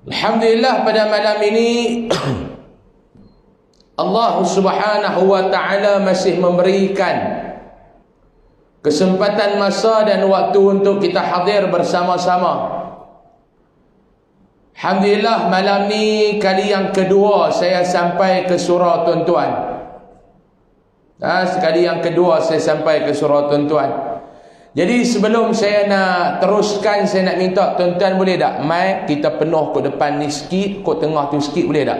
Alhamdulillah, pada malam ini Allah Subhanahu wa ta'ala masih memberikan kesempatan masa dan waktu untuk kita hadir bersama-sama. Alhamdulillah, malam ni kali yang kedua saya sampai ke surau tuan-tuan. Sekali yang kedua saya sampai ke surau tuan-tuan. Jadi sebelum saya nak teruskan, saya nak minta tuan-tuan boleh tak mai kita penuh ke depan ni sikit, ke tengah tu sikit, boleh tak?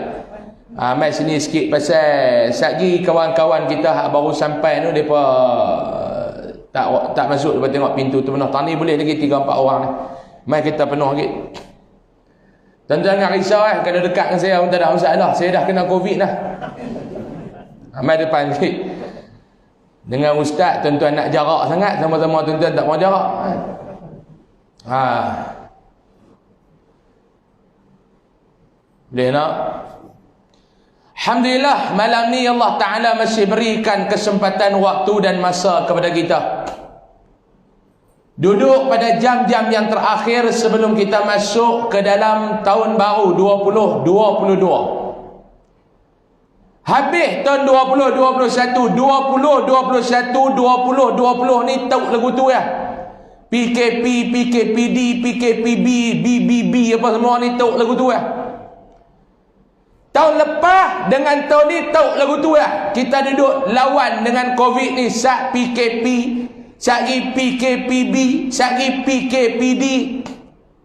Mai sini sikit, pasal satgi kawan-kawan kita baru sampai tu, mereka tak masuk, mereka tengok pintu tu penuh. Tani boleh lagi 3-4 orang ni. Mai kita penuh sikit. Tuan-tuan jangan risau kalau dekat dengan saya pun tak ada masalah. Saya dah kena Covid dah. Mai depan sikit. Dengan ustaz, tuan-tuan nak jarak sangat, sama-sama tuan-tuan tak mau jarak. Boleh nak? Alhamdulillah, malam ni Allah Ta'ala masih berikan kesempatan waktu dan masa kepada kita. Duduk pada jam-jam yang terakhir sebelum kita masuk ke dalam tahun baru 2022. Habis tahun 2021, 20 ni tahu lagu tu ya. PKP, PKPD, PKPB, BBB apa semua ni tahu lagu tu ya. Tahun lepas dengan tahun ni tahu lagu tu ya. Kita duduk lawan dengan Covid ni, sat PKP, sat PKPB, sat PKPD.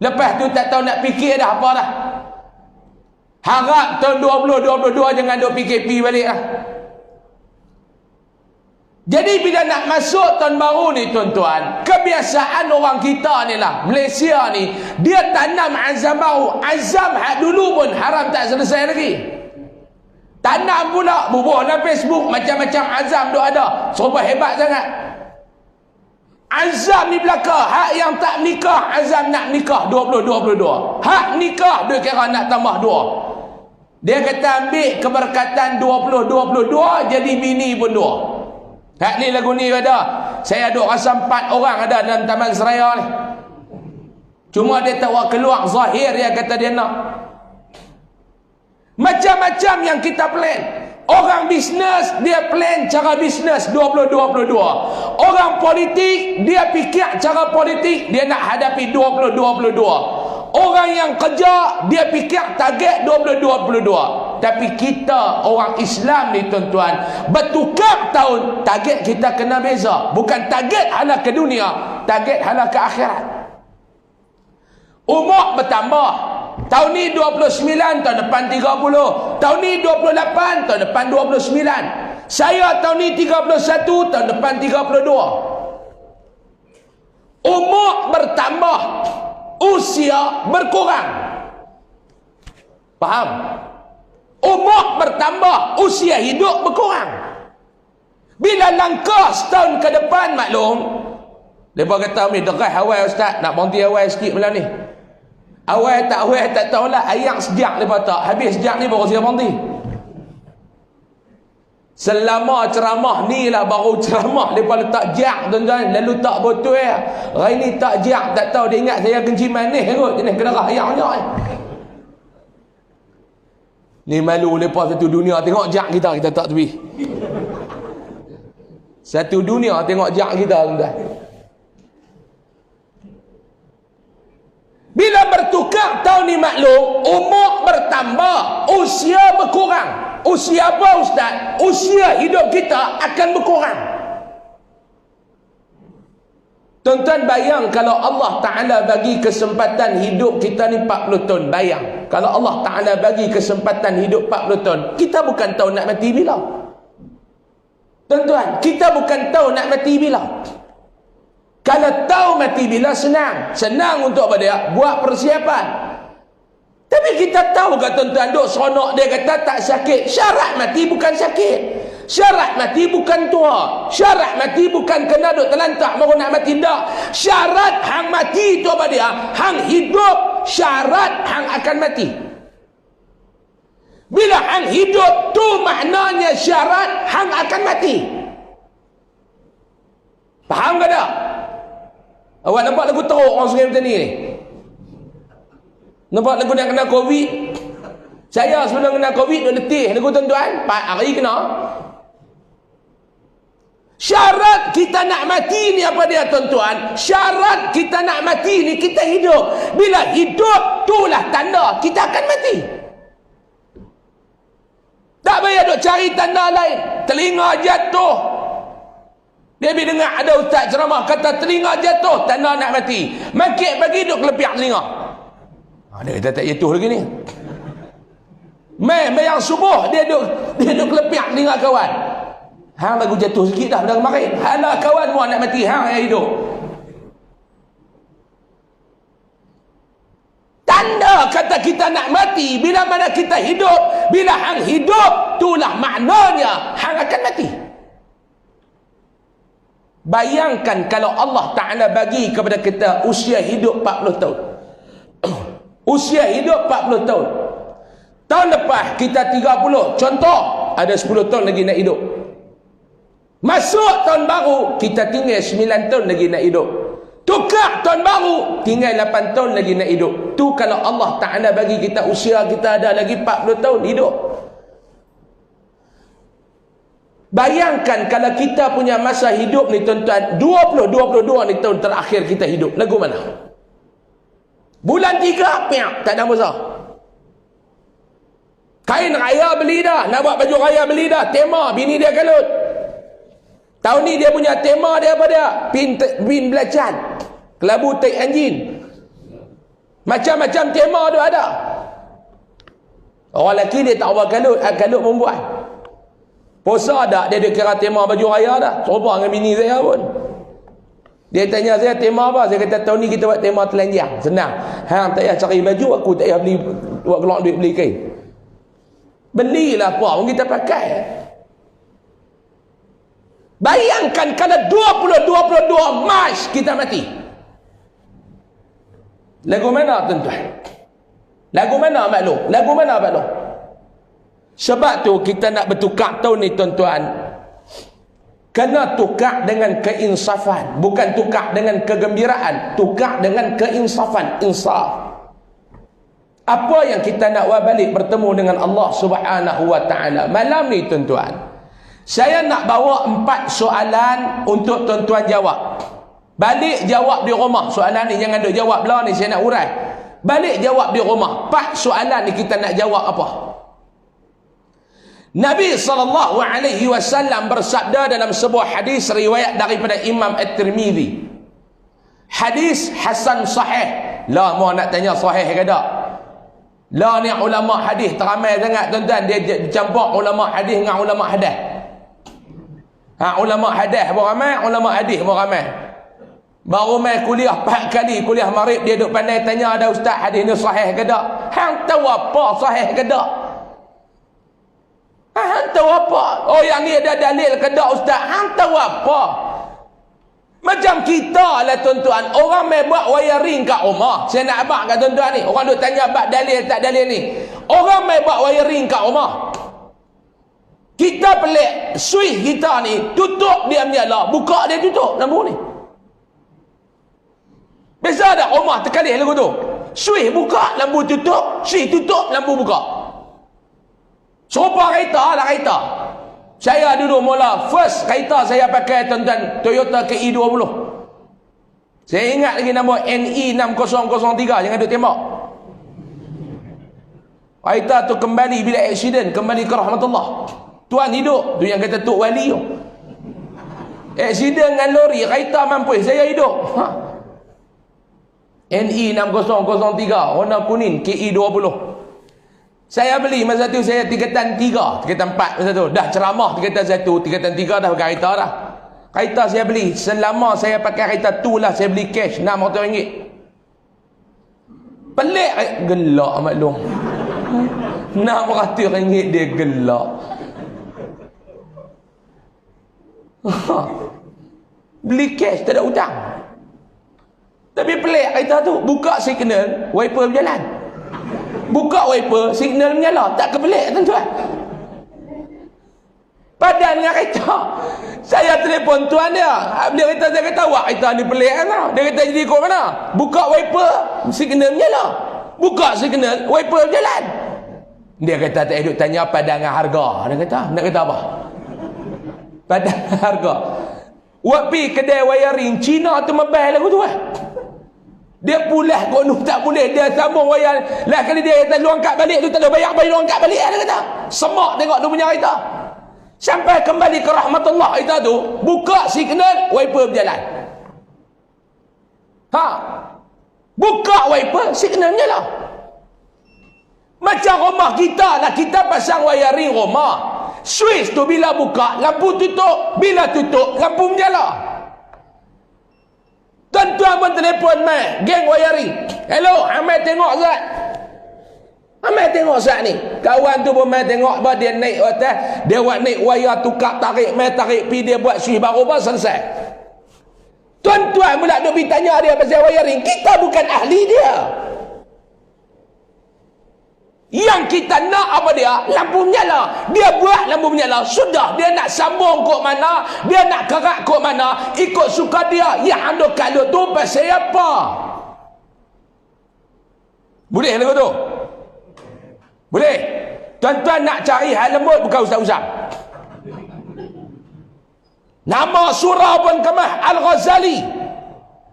Lepas tu tak tahu nak fikir dah apa dah. Harap tahun 2022 jangan duk PKP balik lah. Jadi bila nak masuk tahun baru ni tuan-tuan, kebiasaan orang kita ni lah, Malaysia ni, dia tanam azam baru. Azam hak dulu pun haram tak selesai lagi. Tanam pula, bubuh dalam Facebook, macam-macam azam duk ada. Serba hebat sangat. Azam ni belaka, hak yang tak nikah, azam nak nikah 2022. Hak nikah, dia kira nak tambah 2. Dia kata ambil keberkatan 2022, jadi bini pun 2. Hak ni lagu ni ada. Saya duk rasa 4 orang ada dalam Taman Seraya ni. Cuma dia tak buat keluar zahir, dia kata dia nak. Macam-macam yang kita plan. Orang bisnes, dia plan cara bisnes 2022. Orang politik, dia fikir cara politik, dia nak hadapi 2022. Orang yang kerja, dia fikir target 2022. Tapi kita orang Islam ni tuan-tuan, bertukar tahun, target kita kena beza. Bukan target hala ke dunia, target hala ke akhirat. Umur bertambah. Tahun ni 29, tahun depan 30. Tahun ni 28, tahun depan 29. Saya tahun ni 31, tahun depan 32. Umur bertambah, usia berkurang. Faham? Umur bertambah, usia hidup berkurang. Bila langkah setahun ke depan, maklum, mereka kata, derah awal ustaz, nak berhenti awal sikit malam ni. Awal tak tahulah, ayam sejak mereka tak. Habis sejak ni baru saya berhenti. Selama ceramah ni lah baru ceramah mereka letak jak tuan-tuan. Lalu tak betul ya. Hari ni tak jak, tak tahu dia ingat saya kencing manis kot. Jenis kedarah ayam-ayam. Ni malu lepas satu dunia tengok jak kita tak tepi. Satu dunia tengok jak kita tuan-tuan. Bila bertukar tahun ni maklum, umur bertambah, usia berkurang. Usia apa ustaz? Usia hidup kita akan berkurang. Tuan-tuan bayang kalau Allah Ta'ala bagi kesempatan hidup kita ni 40 tahun. Bayang kalau Allah Ta'ala bagi kesempatan hidup 40 tahun, kita bukan tahu nak mati bila. Tuan-tuan, kita bukan tahu nak mati bila. Kalau tahu mati bila, senang. Senang untuk apa dia? Buat persiapan. Tapi kita tahu kan tuan-tuan, duk seronok dia kata tak sakit. Syarat mati bukan sakit. Syarat mati bukan tua. Syarat mati bukan kena duk terlantak baru nak mati. Tak. Syarat hang mati itu apa dia? Hang hidup, syarat hang akan mati. Bila hang hidup tu maknanya syarat hang akan mati. Faham ke tak? Awak nampak lagu teruk orang sungai macam ni? Nampak lagu nak kena Covid? Saya sebelum kena Covid duk letih lagu tuan-tuan, 4 hari kena. Syarat kita nak mati ni apa dia tuan-tuan? Syarat kita nak mati ni kita hidup. Bila hidup, itulah tanda kita akan mati. Tak payah duk cari tanda lain. Telinga jatuh. Dia bila dengar ada ustaz ceramah kata telinga jatuh, tanda nak mati. Makin bagi duk kelepiak telinga. Dia kata tak jatuh lagi ni. Yang subuh dia duk kelepiak telinga kawan. Hang lagu jatuh sikit dah pada kemarin. Hala kawan mu nak mati, hang yang hidup. Tanda kata kita nak mati bila mana kita hidup. Bila hang hidup, itulah maknanya hang akan mati. Bayangkan kalau Allah Ta'ala bagi kepada kita usia hidup 40 tahun. Usia hidup 40 tahun. Tahun lepas kita 30. Contoh, ada 10 tahun lagi nak hidup. Masuk tahun baru, kita tinggal 9 tahun lagi nak hidup. Tukar tahun baru, tinggal 8 tahun lagi nak hidup. Tu kalau Allah Ta'ala bagi kita usia kita ada lagi 40 tahun hidup. Bayangkan kalau kita punya masa hidup ni tuan-tuan, 22 ni tahun terakhir kita hidup. Lagu mana? Bulan 3, piak, tak ada masa. Kain raya beli dah, nak buat baju raya beli dah. Tema bini dia kalut. Tahun ni dia punya tema dia apa dia? Pin belacan, kelabu tai anjing. Macam-macam tema tu ada. Orang lelaki dia tak buat kalut, kalut membuat. Puasa dah dia kira tema baju raya dah. Serupa dengan bini saya pun. Dia tanya saya tema apa? Saya kata tahun ni kita buat tema telanjang. Senang. Hang tak payah cari baju, aku tak payah beli buat keluar duit beli kain. Belilah apa pun kita pakai. Bayangkan kalau 22 Mac kita mati. Lagu mana tuan-tuan? Lagu mana maklum? Lagu mana maklum? Sebab tu kita nak bertukar tahun ni tuan-tuan. Kena tukar dengan keinsafan. Bukan tukar dengan kegembiraan. Tukar dengan keinsafan. Insaf. Apa yang kita nak buat balik bertemu dengan Allah Subhanahu wa ta'ala. Malam ni tuan-tuan, saya nak bawa 4 soalan untuk tuan-tuan jawab. Balik jawab di rumah. Soalan ni jangan duk jawab belah ni, saya nak urai. Balik jawab di rumah. 4 soalan ni kita nak jawab apa? Nabi SAW bersabda dalam sebuah hadis riwayat daripada Imam At-Tirmidhi. Hadis hasan sahih. Lah mau nak tanya sahih ke tak? Lah ni ulama hadis teramai sangat tuan-tuan, dia campur ulama hadis dengan ulama hadis. Ulama hadis pun ramai, ulama hadis pun ramai. Baru mai kuliah 4 kali kuliah maghrib dia duk pandai tanya ada ustaz hadis ni sahih ke tak? Hang tahu apa sahih ke tak? Hang tahu apa? Oh yang ni ada dalil ke tak ustaz? Hang tahu apa? Macam kita lah tuan-tuan, orang mai buat wiring kat rumah. Saya nak abang kat tuan-tuan ni, orang duk tanya abang dalil tak dalil ni. Orang mai buat wiring kat rumah. Kita pelik, switch kita ni tutup dia menyala, buka dia tutup lampu ni. Biasa ada rumah terkalih lagu tu. Switch buka, lampu tutup, switch tutup, lampu buka. Serupa kereta lah kereta. Saya dulu mula first kereta saya pakai tuan-tuan Toyota KI20. Saya ingat lagi nombor NE6003, jangan duk tembak. Kereta tu kembali bila aksiden, kembali ke rahmatullah. Tuan hidup, tu yang kata Tok Wali tu. Aksiden dengan lori, kereta mampus, saya hidup. NE6003, warna kuning, KI20. Saya beli masa tu saya tingkatan 3, tingkatan 4 masa tu. Dah ceramah tingkatan 1, tingkatan 3 dah pakai kereta dah. Kereta saya beli, selama saya pakai kereta tu lah saya beli cash RM600. Pelik, gelak maklum. RM600 dia gelak. Beli cash, tak ada hutang. Tapi pelik kereta tu, buka signal, wiper berjalan. Buka wiper, signal menyala. Tak kepelik tuan-tuan. Padan dengan kereta. Saya telefon tuan dia. Dia kata, saya kata, wah kereta ni pelik kan? Dia kata, jadi ikut mana? Buka wiper, signal menyala. Buka signal, wiper berjalan. Dia kata tak duk tanya padangan harga. Dia kata, nak kata apa? Padangan harga. Wak pi kedai wiring Cina tu mebel lagu tu Dia pulas kono tak boleh, dia sambung wayar. Lah kali dia kata lu angkat balik tu tak ada bayar lu angkat balik dia kata. Semak tengok dia punya kereta. Sampai kembali ke rahmatullah kita tu, buka signal, wiper berjalan. Buka wiper, signal berjalan. Macam rumah kita lah, kita pasang wiring rumah. Switch tu bila buka, lampu tutup. Bila tutup, lampu menyala. Tuan-tuan pun telefon mai, geng wiring. Hello, Ahmad tengok Zat. Ahmad tengok Zat ni. Kawan tu pun mai tengok, dia naik atas, dia buat naik wayar tukar tarik, mai tarik pi dia buat switch baru pun selesai. Tuan-tuan pula duk pergi tanya dia pasal wiring. Kita bukan ahli dia. Yang kita nak apa dia? Lampu menyala. Dia buat lampu menyala. Sudah. Dia nak sambung kok mana, dia nak kerak kok mana, ikut suka dia. Yang anda kalau tu pasal apa? Boleh lagu tu? Boleh? Tuan-tuan nak cari hal lembut bukan Ustaz Usam. Nama surah pun Kemah Al-Ghazali.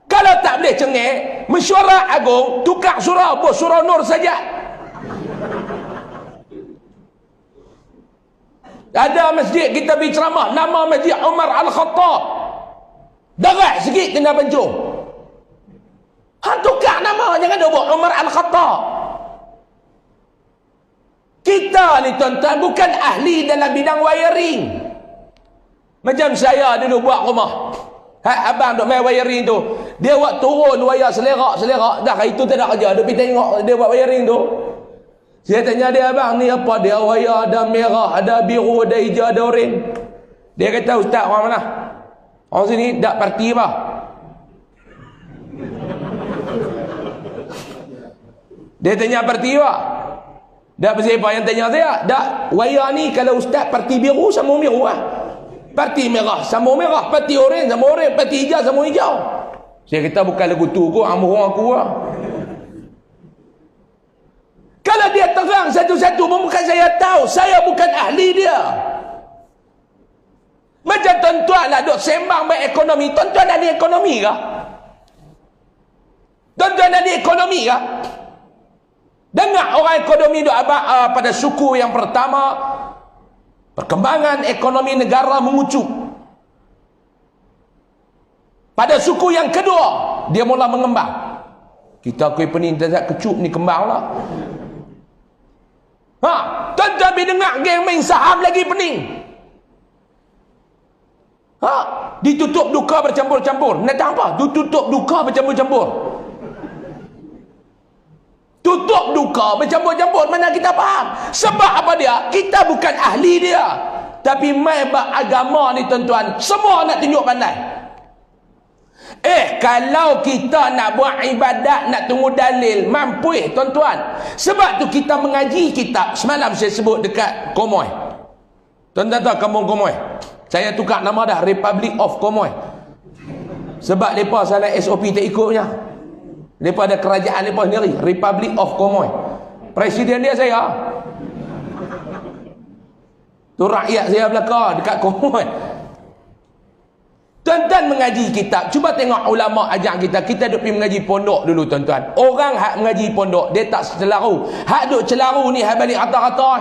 Kalau tak boleh cengeng, mesyuarat agung, tukar surah apa? Surah Nur saja. Ada masjid kita pergi ceramah, nama Masjid Umar Al-Khattab. Darah sikit kena pencung. Tukar nama, jangan dia buat Umar Al-Khattab. Kita ni tuan-tuan bukan ahli dalam bidang wiring. Macam saya dulu buat rumah. Abang duk main wiring tu, dia buat turun wayar selerak. Dah itu tak ada kerja, duk pergi tengok dia buat wiring tu. Saya tanya dia, abang ni apa dia? Wayar ada merah, ada biru, ada hijau, ada oranye. Dia kata, ustaz orang mana? Orang sini tak parti apa? Dia tanya parti apa? Tak pasal apa yang tanya saya? Tak, wayar ni kalau ustaz parti biru sambung biru lah. Parti merah sambung merah, parti oranye sambung oranye, parti hijau sambung hijau. Saya kata bukan lagu tu kok, amruh aku lah. Kalau dia terang satu-satu, bukan saya tahu. Saya bukan ahli dia. Macam tuan-tuan lah duk sembang berekonomi. Tuan-tuan ada ekonomi kah? Tuan-tuan ada ekonomi kah? Dengar orang ekonomi duk pada suku yang pertama, perkembangan ekonomi negara mengucuk. Pada suku yang kedua, dia mula mengembang. Kita akui pening tak kecup ni kembang lah. Tuan-tuan pergi dengar geng main saham lagi pening. Ditutup duka bercampur-campur. Nak tahu apa? Ditutup duka bercampur-campur. Tutup duka bercampur-campur. Mana kita faham? Sebab apa dia? Kita bukan ahli dia. Tapi mai agama ni tuan-tuan, semua nak tunjuk pandai. Kalau kita nak buat ibadat, nak tunggu dalil, mampu tuan-tuan. Sebab tu kita mengaji kitab. Semalam saya sebut dekat Komoy. Tuan-tuan tahu kampung Komoy? Saya tukar nama dah, Republic of Komoy. Sebab mereka salah SOP tak ikutnya. Mereka ada kerajaan mereka sendiri, Republic of Komoy. Presiden dia saya. Tu rakyat saya belakang dekat Komoy. Tuan-tuan mengaji kitab, cuba tengok ulama ajar kita. Kita duk pergi mengaji pondok dulu tuan-tuan. Orang hak mengaji pondok, dia tak celaru. Hak duk celaru ni hak balik rata-rata.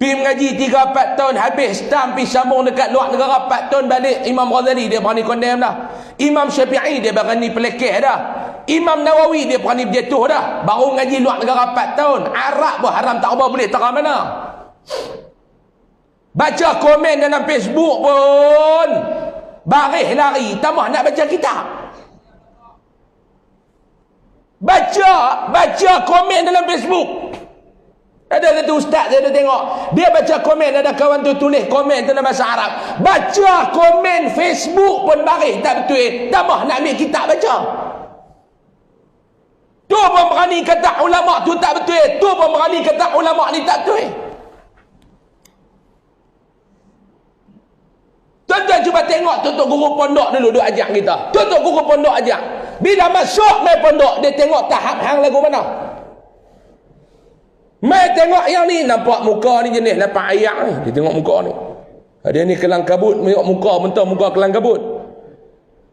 Pergi mengaji 3-4 tahun, habis stamp pergi sambung dekat luar negara 4 tahun balik. Imam Ghazali dia berani condemn dah. Imam Syafi'i dia berani pelekeh dah. Imam Nawawi dia berani berjatuh dah. Baru mengaji luar negara 4 tahun. Arab pun haram tak apa boleh terang mana. Baca komen dalam Facebook pun baris lari, tambah nak baca kitab. Baca komen dalam Facebook. Ada satu ustaz saya ada tengok, dia baca komen, ada kawan tu tulis komen dalam bahasa Arab. Baca komen Facebook pun baris tak betul, tambah nak ambil kitab baca. Tu pun berani kata ulama tu tak betul, tu pun berani kata ulama ni tak betul. Tuan-tuan cuba tengok tutup guru pondok dulu duk ajak kita. Tutup guru pondok ajak. Bila masuk mai pondok, dia tengok tahap hang lagu mana. Mai tengok yang ni, nampak muka ni jenis lapan ayak ni. Dia tengok muka ni. Dia ni kelang kabut, tengok muka, mentah muka kelang kabut.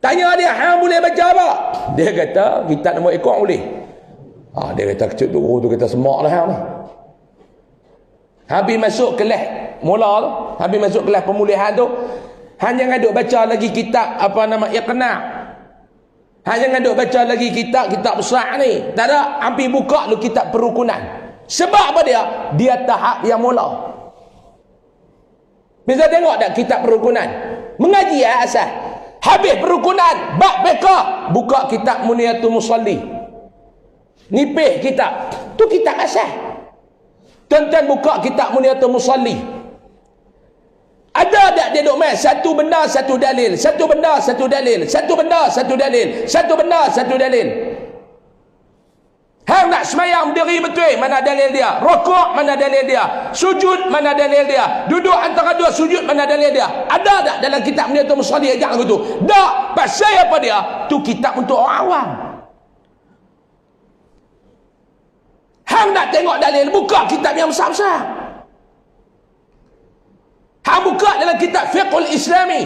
Tanya dia, hang boleh baca apa? Dia kata, kitab nombor ekor boleh. Dia kata, kecil tu, guru tu kata, semak lah hang ni. Habis masuk kelas mula tu, habis masuk kelas pemulihan tu, hang jangan duk baca lagi kitab apa nama Iqna'. Hang jangan duk baca lagi kitab besar ni. Tak ada, hampir buka lu kitab perukunan. Sebab apa dia? Dia tahap yang mula. Bisa tengok tak kitab perukunan? Mengaji asal. Habis perukunan, bab fiqh, buka kitab Muniyatul Musalli. Nipih kitab. Tu kitab asal. Tuan-tuan buka kitab Muniyatul Musalli. Ada tak dia duk main satu benda satu dalil, satu benda satu dalil, satu benda satu dalil, satu benda satu dalil. Hang nak semayang berdiri betul, mana dalil dia? Rukuk, mana dalil dia? Sujud, mana dalil dia? Duduk antara dua sujud, mana dalil dia? Ada tak dalam kitab Muniyatul Musalli ajak aku tu? Tak. Pasal apa dia? Tu kitab untuk orang awam. Hang nak tengok dalil, buka kitab yang besar-besar. Hang buka dalam kitab Fiqhul Islami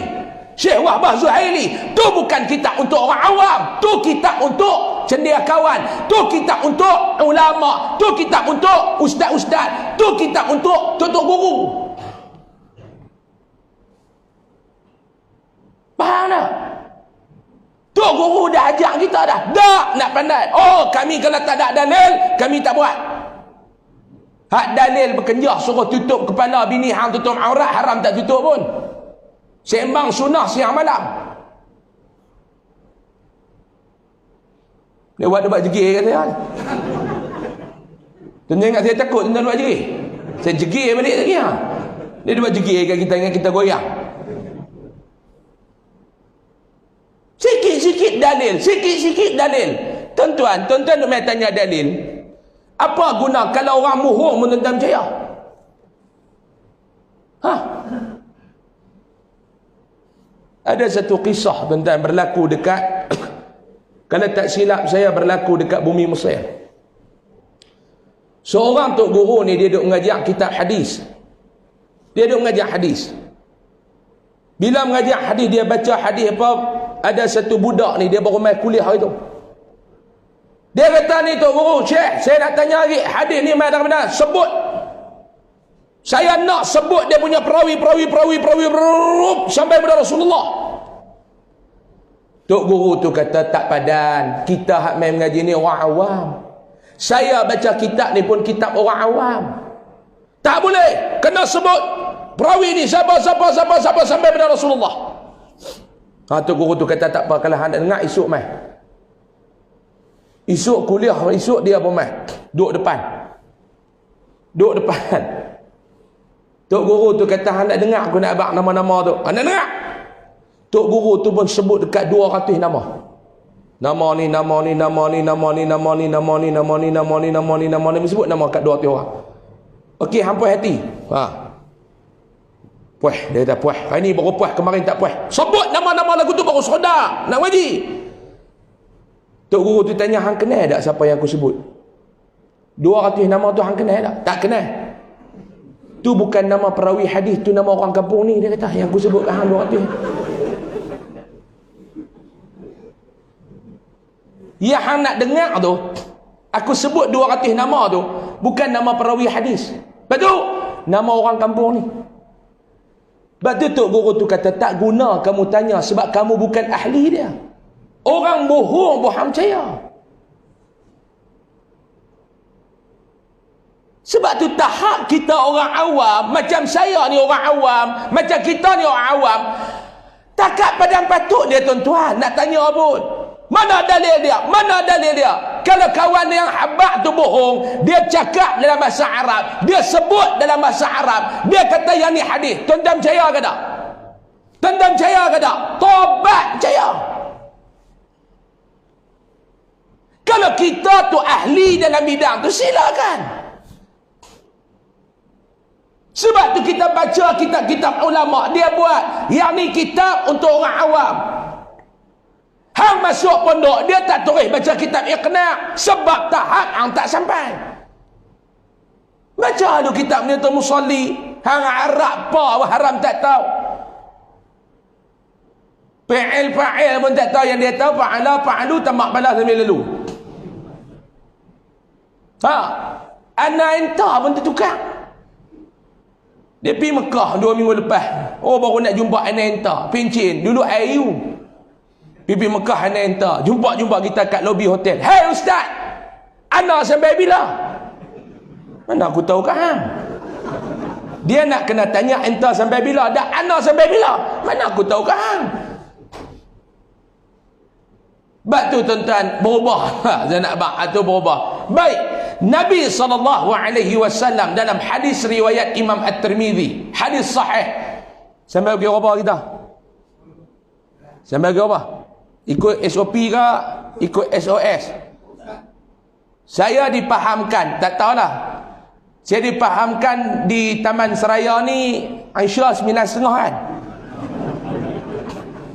Syekh Wahbah Zuhaili. Tu bukan kitab untuk orang awam. Tu kitab untuk cendekiawan. Tu kitab untuk ulama. Tu kitab untuk ustaz-ustaz. Tu kitab untuk tutup guru. Faham tak? Tok guru dah ajak kita dah. Tak nak pandai. Oh, kami kalau tak ada dalil, kami tak buat. Hak dalil berkenjah suruh tutup kepala bini hang, tutup aurat, haram tak tutup pun. Sembang sunnah siang malam. Dia buat debat jegir kata kan. Tuan-tuan ingat saya takut tuan-tuan debat jegir. Saya jegir balik lagi ha. Dia debat jegir kan, kita ingat kita goyang. Sikit-sikit dalil, sikit-sikit dalil. Tuan-tuan nak main tanya dalil. Apa guna kalau orang muhung tuan-tuan percaya? Ada satu kisah tuan-tuan berlaku dekat kalau tak silap saya berlaku dekat bumi Mesir. Seorang tok guru ni dia duk mengajar kitab hadis. Dia duk mengajar hadis. Bila mengajar hadis, dia baca hadis apa, ada satu budak ni dia baru mai kuliah hari tu. Dia kata ni tok guru, Syekh, saya nak tanya lagi, hadis ni mana mana? Sebut. Saya nak sebut dia punya perawi sampai kepada Rasulullah. Tok guru tu kata, tak padan, kita hak main mengaji ni orang awam. Saya baca kitab ni pun kitab orang awam. Tak boleh, kena sebut perawi ni siapa sampai kepada Rasulullah. Tok guru tu kata, tak apa, kalau hang nak dengar esok mai. Esok kuliah, esok dia apa mai? Duduk depan. Tok guru tu kata, hang nak dengar aku nak abang nama-nama tu. Hang nak dengar? Tok guru tu pun sebut dekat 200 nama. Nama ni sebut nama kat 200 orang. Okey, hang puas hati. Puas, dia kata puas. Hari ni baru puas, kemarin tak puas. Sebut nama-nama lagu tu baru sedar nak ngaji. Tok guru tu tanya, hang kenal tak siapa yang aku sebut? 200 nama tu hang kenal tak? Tak kenal. Tu bukan nama perawi hadis, tu nama orang kampung ni, dia kata, yang aku sebut hang 200. Ya hang nak dengar tu, aku sebut 200 nama tu bukan nama perawi hadis. Betul? Nama orang kampung ni. Betul tok guru tu kata, tak guna kamu tanya sebab kamu bukan ahli dia. Orang bohong bohong percaya. Sebab tu tahap kita orang awam, macam saya ni orang awam, macam kita ni orang awam, takat padang patut dia tuan-tuan nak tanya pun. Mana dalil dia? Mana dalil dia? Kalau kawan yang habaq tu bohong, dia cakap dalam bahasa Arab, dia sebut dalam bahasa Arab, dia kata yang ni hadis. Tuan-tuan percaya ke tak? Tuan-tuan percaya ke tak? Tobat percaya. Kalau kita tu ahli dalam bidang tu, silakan. Sebab tu kita baca kitab-kitab ulama, dia buat yang ni kitab untuk orang awam. Hang masuk pondok, dia tak tulis baca kitab Iqna' sebab tahap hang tak sampai. Baca tu kitab ni tu musalli. Hang Arab apa haram tak tahu. Fa'il pun tak tahu, yang dia tahu fa'alu tamak balas sambil lalu. Ana enta pun tertukar. Dia pergi Mekah 2 minggu lepas. Oh, baru nak jumpa ana enta. Pincin dulu ayu. Pergi Mekah ana enta. Jumpa kita kat lobi hotel. Hey ustaz, ana sampai bila? Mana aku tahu kan? Dia nak kena tanya enta sampai bila? Dah ana sampai bila? Mana aku tahu kan? Bab tu tuan-tuan berubah. Zainab Bak tu berubah. Baik, Nabi SAW dalam hadis riwayat Imam At-Tirmidzi, hadis sahih. Sampai pergi apa kita? Sampai pergi apa? Ikut SOP ke? Ikut SOS? Saya dipahamkan, tak tahulah. Saya dipahamkan di Taman Seraya ni Aisyah 9.30 kan?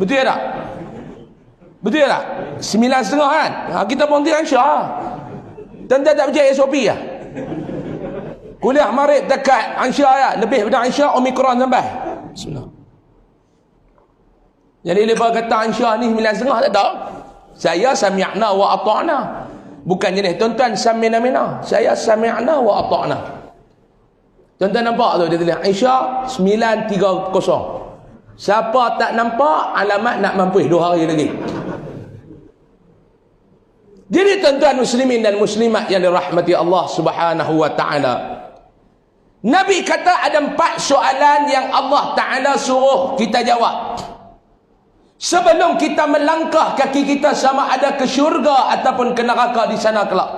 Betul tak? Betul tak? 9.30 kan? Kita pun tengok Aisyah. Tuan-tuan tak percaya SOP lah. Kuliah Maghrib dekat Aisyah ya. Lebih daripada Aisyah Omikron sampai. Bismillah. Jadi lepas kata Aisyah ni 9.30 tak tahu. Saya sami'na wa ata'na. Bukan jenis tuan-tuan samina-mina. Saya sami'na wa ata'na. Tuan-tuan nampak tu dia tulis Aisyah 9.30. Siapa tak nampak alamat nak mampus 2 hari lagi. Jadi tuan-tuan muslimin dan muslimat yang dirahmati Allah Subhanahu wa taala. Nabi kata ada 4 soalan yang Allah Taala suruh kita jawab. Sebelum kita melangkah kaki kita sama ada ke syurga ataupun ke neraka di sana kelak.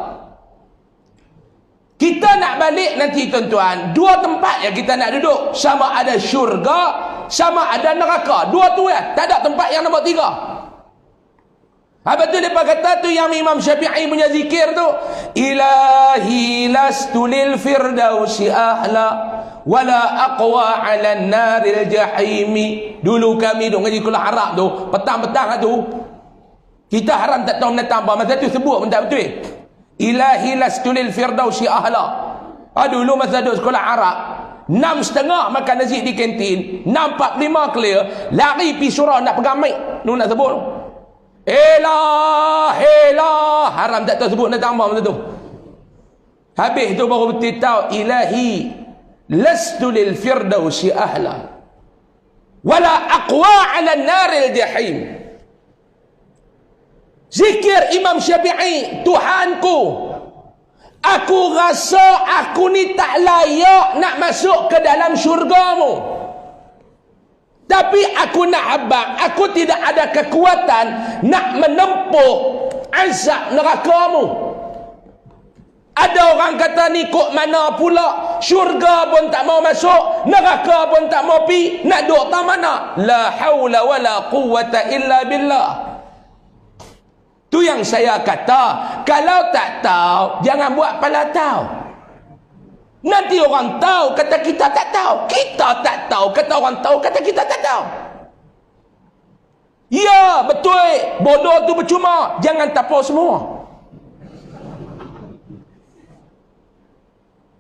Kita nak balik nanti tuan-tuan, 2 tempat yang kita nak duduk. Sama ada syurga, sama ada neraka. 2 tu ya, tak ada tempat yang nombor 3. Apa tu depa kata tu yang Imam Syafi'i punya zikir tu, ilahi lastu lil firdausi ahla wala aqwa 'ala an-naril jahimi. Dulu kami duk ngaji kuliah Arab tu, petang-petang tu kita haram tak tahu mendatang apa, masa tu sebut pun tak betul. Ilahi lastu lil firdausi ahla. Dulu masa duk sekolah Arab 6.30 makan nasi di kantin, 6.45 clear, lari pi surau nak pegang mic, nu nak sebut. Elah, haram tak tahu sebut nak tambah masa tu. Habis tu baru betul tahu, ilahi lastu lil firdausi ahla wala aqwa 'ala an-naril jahim. Zikir Imam Syafi'i, Tuhanku, aku rasa aku ni tak layak nak masuk ke dalam syurgamu. Tapi aku nak habaq, aku tidak ada kekuatan nak menempuh azab nerakamu. Ada orang kata ni kok mana pula, syurga pun tak mau masuk, neraka pun tak mau pi, nak duduk tak mana? La haula wala quwwata illa billah. Tu yang saya kata, kalau tak tahu jangan buat pala tahu. Nanti orang tahu kata kita tak tahu. Kita tak tahu kata orang tahu kata kita tak tahu. Ya betul, bodoh tu percuma. Jangan tapau semua.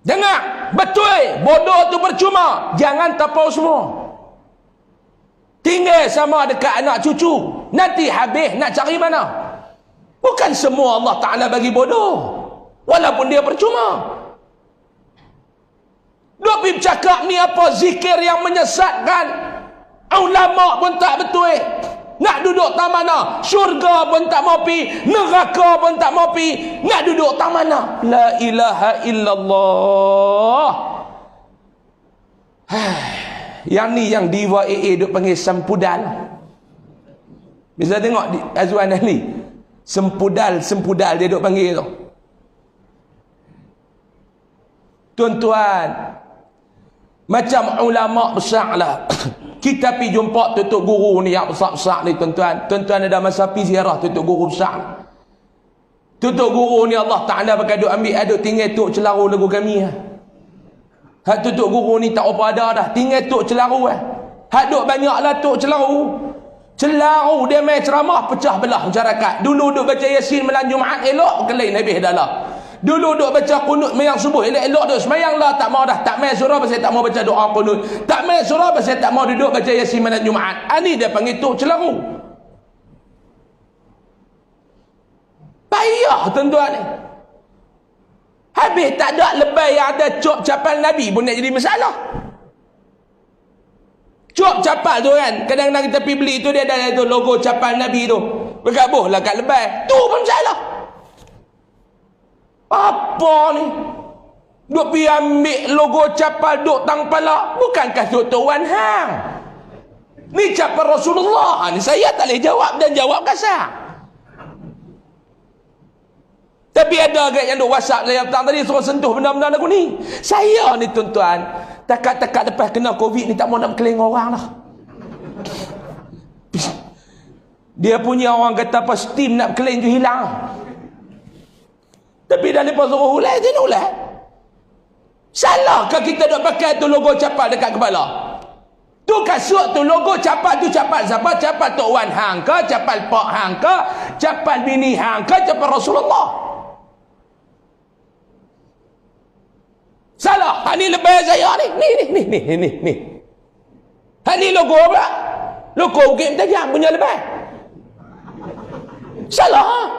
Dengar, betul, bodoh tu percuma. Jangan tapau semua. Tinggal sama dekat anak cucu. Nanti habis nak cari mana? Bukan semua Allah Ta'ala bagi bodoh. Walaupun dia percuma. Duk pergi bercakap ni apa zikir yang menyesatkan. Ulama pun tak betul. Nak duduk tak mana? Syurga pun tak mau pi, neraka pun tak mau pi. Nak duduk tak mana? La ilaha illallah. Yang ni yang diva AA duk panggil sempudal. Bisa tengok di Azwan ni. Sempudal dia duk panggil tu. Tuan-tuan, macam ulama besar lah. Kita pergi jumpa tutup guru ni yang besar-besar ni tuan-tuan. Tuan-tuan ada masa pergi ziarah tutup guru besar. Tutup guru ni Allah Ta'ala pakai duk ambil aduk tinggal tuk celaru lagu kami. Hak tutup guru ni tak apa ada dah. Tinggal tuk celaru. Hak duk banyak lah tuk celaru. Celaru dia main ceramah pecah belah masyarakat. Dulu duk baca Yasin malam Jumaat elok kelain habis dah lah. Dulu duk baca kunut mayang subuh elok duk semayang lah, tak mau dah. Tak main surah pasal tak mau baca doa kunut. Tak main surah pasal tak mau duduk baca Yasin malam Jumaat. Ini dia panggil tu celaru. Payah tuan-tuan ni. Habis tak ada lebay yang ada cop capal Nabi pun nak jadi masalah. Cop capal tu kan, kadang-kadang kita pergi beli tu dia ada tu logo capal Nabi tu. Bergabuh lah kat lebay. Tu pun salah. Apa ni? Duk pergi ambil logo capal duk tang pala. Bukankah tu Wan Hang? Ni capal Rasulullah. Ni saya tak boleh jawab dan jawab kasar. Tapi ada agak yang duk WhatsApp saya petang tadi suruh sentuh benda-benda lagu ni. Saya ni tuan-tuan, takat-takat lepas kena Covid ni tak mau nak berkeling orang lah. Dia punya orang kata apa steam nak berkeling tu hilang. Tapi dah lepas suruh ulai dia nak ulai. Salahkah kita duk pakai tu logo capal dekat kepala? Tu kasut tu logo capal tu capal siapa? Capal Tok Wan Hang ke? Capal Pak Hang ke? Capal bini Hang ke? Capal Rasulullah? Salah. Ini lebih saya ni. Ni. Ini logo pula. Logo game tajam punya lebih. Salah.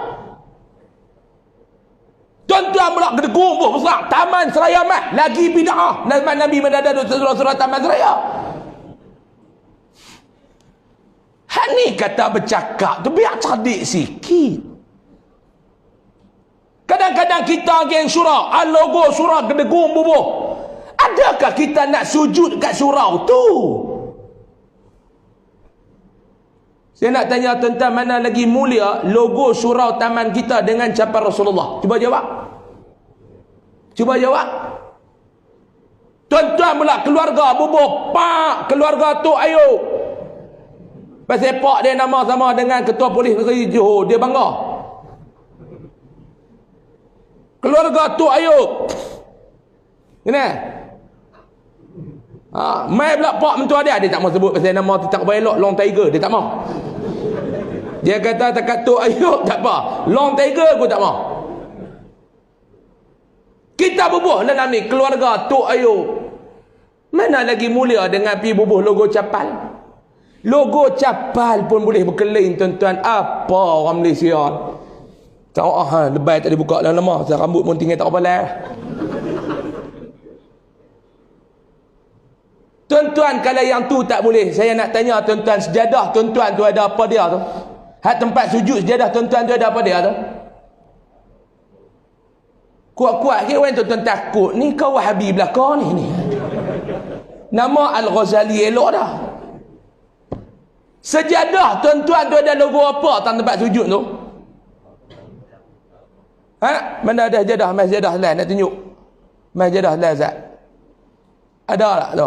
Tuan-tuan pula kena gumbuh besar. Taman Seraya Mah. Lagi bid'ah. Nabi mendadak surah-surah Taman Seraya. Ini kata bercakap tu biar cerdik sikit. Kadang-kadang kita geng surau, logo surau kedegung bubuh. Adakah kita nak sujud kat surau tu? Saya nak tanya tentang mana lagi mulia logo surau taman kita dengan capal Rasulullah. Cuba jawab. Cuba jawab. Tuan-tuan pula keluarga bubuh, pak keluarga tu ayo. Pasal pak dia nama sama dengan ketua polis negeri Johor, dia bangga. Keluarga tu Ayub. Ini. Mai pula pak mentua dia tak mau sebut pasal nama tu tak elok Long Tiger, dia tak mau. Dia kata takat tu Ayub tak apa. Long Tiger aku tak mau. Kita bubuh dalam ni keluarga tu Ayub. Mana lagi mulia dengan pi bubuh logo capal? Logo capal pun boleh berkeling tuan-tuan. Apa orang Malaysia? Tak lebay tak dibuka dalam lama. Rambut pun tinggal tak apa lah. Tuan-tuan, kalau yang tu tak boleh, saya nak tanya tuan-tuan, sejadah tuan-tuan tu ada apa dia tu? Hak tempat sujud sejadah tuan-tuan tu ada apa dia tu? Kuat-kuat ke tuan-tuan takut ni kau Wahabi belakang ni. Nama Al-Ghazali elok dah. Sejadah tuan-tuan tu ada logo apa tempat sujud tu? Mana ada jadah mas jadah lain nak tunjuk. Mas jadah lain Zat. Ada tak tu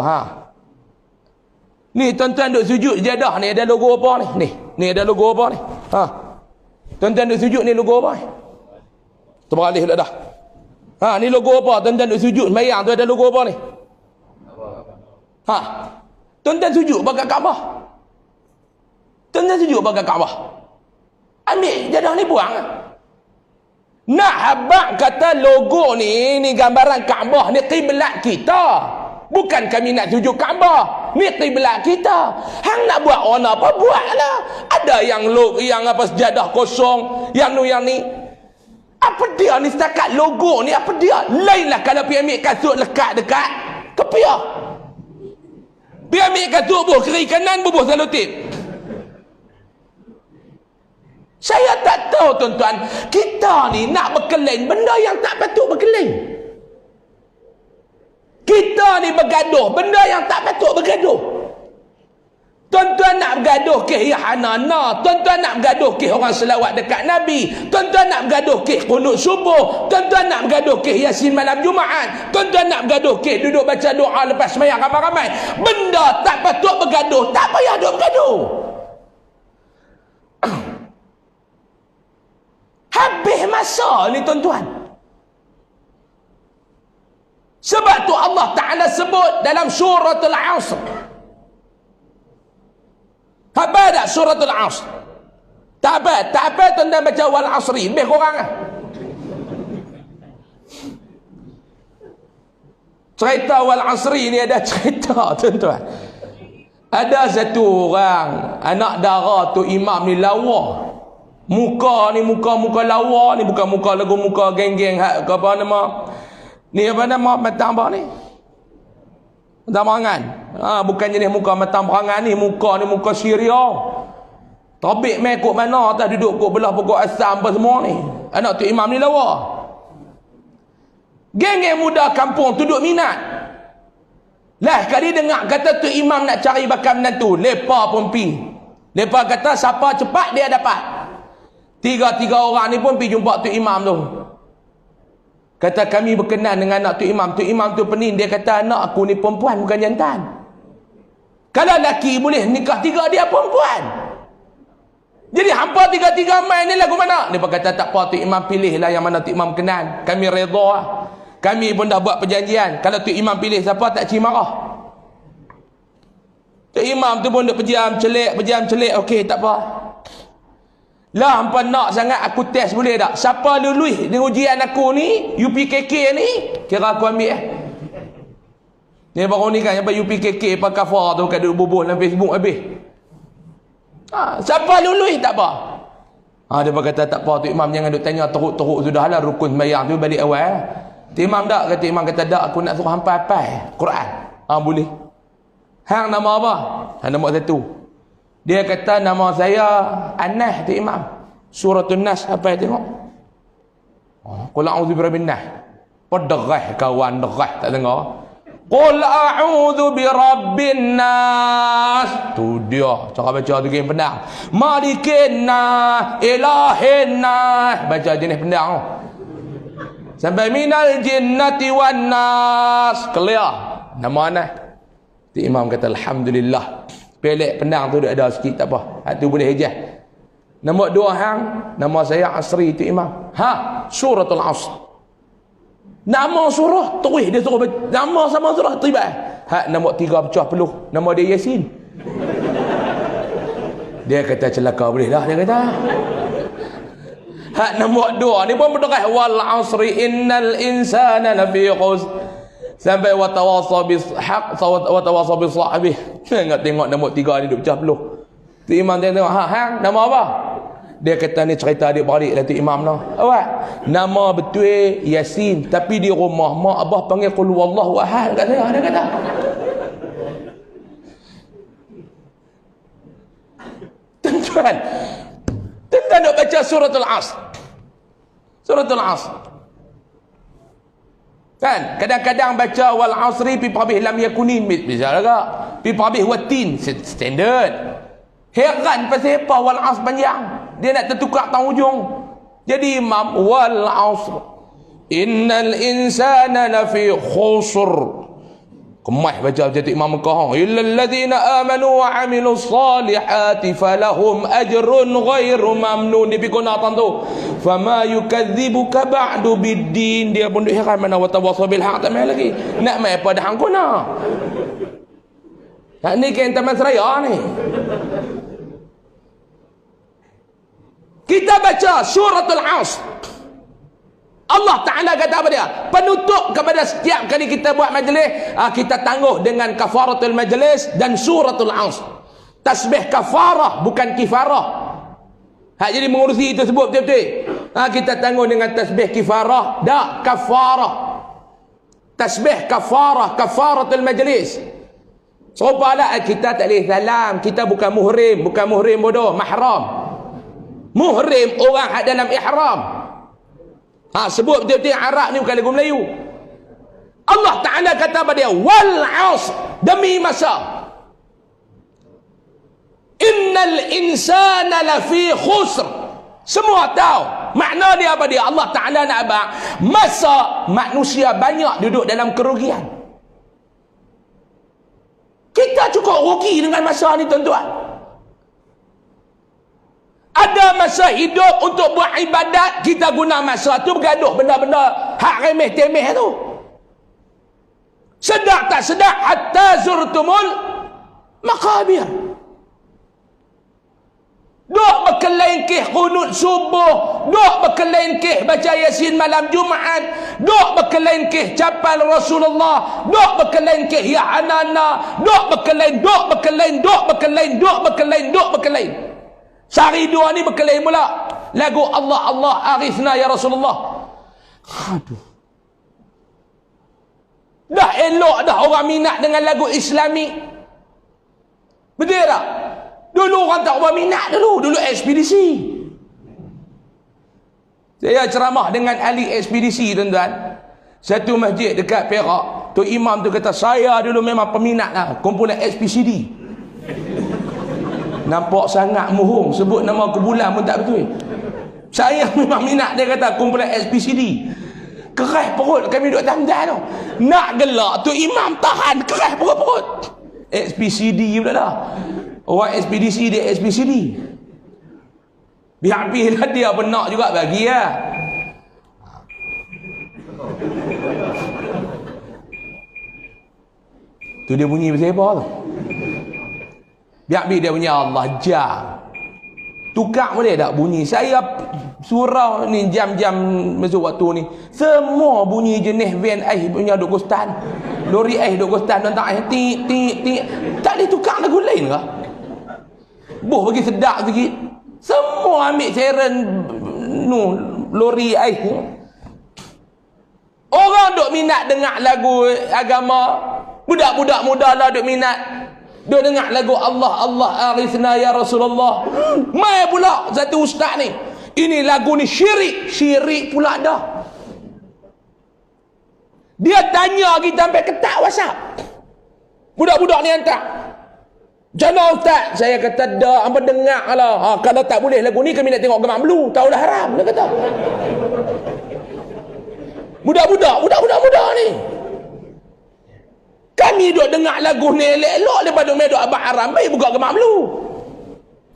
Ni tuan-tuan duk sujud jadah ni ada logo apa ni? Ni ada logo apa ni? Tuan-tuan duk sujud ni logo apa ni? Terberalih pula dah. Ni logo apa? Tuan-tuan duk sujud sembahyang tu ada logo apa ni? Tuan-tuan sujud bagi Kaabah. Tuan-tuan sujud bagi Kaabah. Ambil jadah ni buang. Nak habaq kata logo ni gambaran Kaabah ni kiblat kita. Bukan kami nak tuju Kaabah. Ni kiblat kita. Hang nak buat warna apa buatlah. Ada yang apa sejadah kosong, yang ni. Apa dia ni setakat logo ni apa dia? Lainlah kalau pergi ambil kasut lekat dekat kepiah. Pergi ambil kasut bubuh kiri kanan bubuh salutip. Saya tak tahu tuan-tuan, kita ni nak berkeling benda yang tak patut berkeling. Kita ni bergaduh benda yang tak patut bergaduh. Tuan-tuan nak bergaduh ke ya Hanana, tuan-tuan nak bergaduh ke orang selawat dekat Nabi, tuan-tuan nak bergaduh ke qunut subuh, tuan-tuan nak bergaduh ke Yasin malam Jumaat, tuan-tuan nak bergaduh ke duduk baca doa lepas sembahyang ramai-ramai. Benda tak patut bergaduh, tak payah duk bergaduh. Habis masa ni tuan-tuan. Sebab tu Allah Ta'ala sebut dalam suratul Asr. Apa dah suratul Asr? Tak apa tuan-tuan baca wal asri, lebih kurang lah. Cerita wal asri ni ada cerita tuan-tuan. Ada satu orang, anak dara tu imam ni lawa. Muka lawa ni, bukan muka lagu muka geng-geng apa nama. Ni apa nama matang apa ni? Matang perangan. Bukan jenis muka matang perangan ni, muka Syria. Tobik mai kok mana atas duduk kok belah pokok asam apa semua ni. Anak tu imam ni lawa. Geng-geng muda kampung tu duduk minat. Lah kali dengar kata tu imam nak cari bakal menantu, lepa pun pi. Lepa kata siapa cepat dia dapat. Tiga orang ni pun pi jumpa tu imam tu. Kata kami berkenan dengan anak tu imam. Tu imam tu pening, dia kata anak aku ni perempuan bukan jantan. Kalau lelaki boleh nikah tiga, dia perempuan. Jadi hampa tiga-tiga main ni lagu mana? Dia kata tak apa, tu imam pilihlah yang mana tu imam kenan. Kami redha lah. Kami pun dah buat perjanjian. Kalau tu imam pilih siapa, tak cik marah. Tu imam tu pun duk pejam celik. Okey tak apa. Lah hampa nak sangat aku test boleh tak? Siapa lulus dengan ujian aku ni, UPKK ni, kira aku ambil Ni baru ni kan sampai UPKK apa kafar tu kat duk bubuh dalam Facebook habis. Siapa lulus tak apa. Dia berkata tak apa tu imam, jangan duk tanya teruk-teruk, sudahlah rukun sembahyang tu balik awal. Tu imam tak, kata imam kata tak, aku nak suruh hampa hafal Quran. Boleh. Hang nama apa? Nama satu. Dia kata nama saya Anas tu imam. Suratul Nas hafal tengok. Qul a'udzu birabbin nas. Pederah kawan derah tak dengar. Qul a'udzu birabbin nas. Tu dia cara baca tu game pendang. Malikin nas, ilahin nas. Baca jenis pendang tu. Sampai minal jinnati wan nas. Clear. Nama Anas. Tu imam kata alhamdulillah. Pelek pendang tu ada sikit tak apa. Hak tu boleh hejah. Nombor dua hang, nama saya Asri tu imam. Suratul Asr. Nama surah terus dia suruh baca. Nama sama surah tiba. Hak nombor 3 pecah peluh. Nama dia Yasin. Dia kata celaka boleh dah, dia kata. Hak nombor 2 ni pun berdekat wal asri innal insana lafi khusr. Sampai wa tawassaw bis haq wa tawassaw bis sahbih. Tengok nombor 3 ni duk pecah peluh. Tu imam tengok hang nama apa? Dia kata ni cerita adik-beradik lah tu imam noh. Awak nama betul Yasin, tapi di rumah mak abah panggil qul huwallahu ahad kat saya. Dia kata tuan-tuan nak baca suratul Asr. Suratul Asr kan kadang-kadang baca wal asri pi pabih lam yakunin bisa juga pi pabih watin standard. Heran pasal apa wal asr panjang. Dia nak tertukar tang ujung. Jadi imam wal asr innal insana lafi khusr. Kemah baca macam tu imam Mekah. Illal ladzina amanu wa amilus salihati falahum ajrun ghairu mamnun. Dia pergi guna tu. Fama yukadzibuka ba'du biddin. Dia pun duk heran mana wa tawassaw bil haq tak mai lagi. Nak mai apa dah hang guna. Hak ni kan taman seraya ni. Kita baca suratul Asr. Allah Ta'ala kata apa dia? Penutup kepada setiap kali kita buat majlis, kita tangguh dengan kafaratul majlis dan suratul Asr. Tasbih kafarah bukan kifarah. Jadi mengurusi itu sebut betul-betul. Kita tangguh dengan tasbih kifarah, tak kafarah. Tasbih kafarah, kafaratul majlis. Serupalah kita tak boleh salam, kita bukan muhrim bodoh, mahram. Muhrim orang hak dalam ihram. Sebut betul-betul Arab ni bukan lagu Melayu. Allah Ta'ala kata pada dia wal asr, demi masa. Innal insana lafi khusr. Semua tahu makna dia apa dia. Allah Ta'ala nak abang masa manusia banyak duduk dalam kerugian. Kita cukup rugi dengan masa ni tuan-tuan. Ada masa hidup untuk buat ibadat, kita guna masa tu bergaduh benda-benda hak remeh-temeh tu. Sedar tak sedar hatta zurtumul maqabir. Duk berkelengkeh kunut subuh, duk berkelengkeh baca Yasin malam Jumaat, duk berkelengkeh capal Rasulullah, duk berkelengkeh ya anana, duk berkelain. Sehari dua ni berkelain pula. Lagu Allah Allah arifna ya Rasulullah. Aduh. Dah elok dah orang minat dengan lagu Islami. Betul tak? Dulu orang tak orang minat dulu ekspedisi. Saya ceramah dengan ahli ekspedisi tuan-tuan. Satu masjid dekat Perak, tu imam tu kata saya dulu memang peminat lah kumpulan ekspedisi. Nampak sangat mohong, sebut nama kumpulan pun tak betul. Saya memang minat, dia kata kumpulan ekspedisi. Keras perut kami duduk tanda tu. Nak gelak tu imam tahan keras perut. ekspedisi pula dah. Orang ekspedisi dia ekspedisi. Biar lah dia benak juga bagi ya. Tu dia bunyi pasal apa tu? Biar dia bunyi Allah jam. Tukar boleh tak bunyi? Saya surau ni jam-jam masuk waktu ni. Semua bunyi jenis van air punya duk gostan. Lori air duk gostan tentang air tik tik tik. Tak boleh tukar lagu lain ke? Boh bagi sedap sikit. Semua ambil siren lori air. Orang duk minat dengar lagu agama. Budak-budak muda lah duk minat. Duk dengar lagu Allah Allah arifna ya Rasulullah. Mai pula satu ustaz ni. Ini lagu ni syirik. Syirik pula dah. Dia tanya kita sampai ketak WhatsApp. Budak-budak ni hantar. Jana ustaz, saya kata dah, apa dengar lah. Kalau tak boleh lagu ni kami nak tengok Gemak Melu. Tahu dah haram, dia kata. Budak-budak muda ni. Kami duk dengar lagu ni elok-elok daripada duk abang haram. Baik buka Gemak Melu.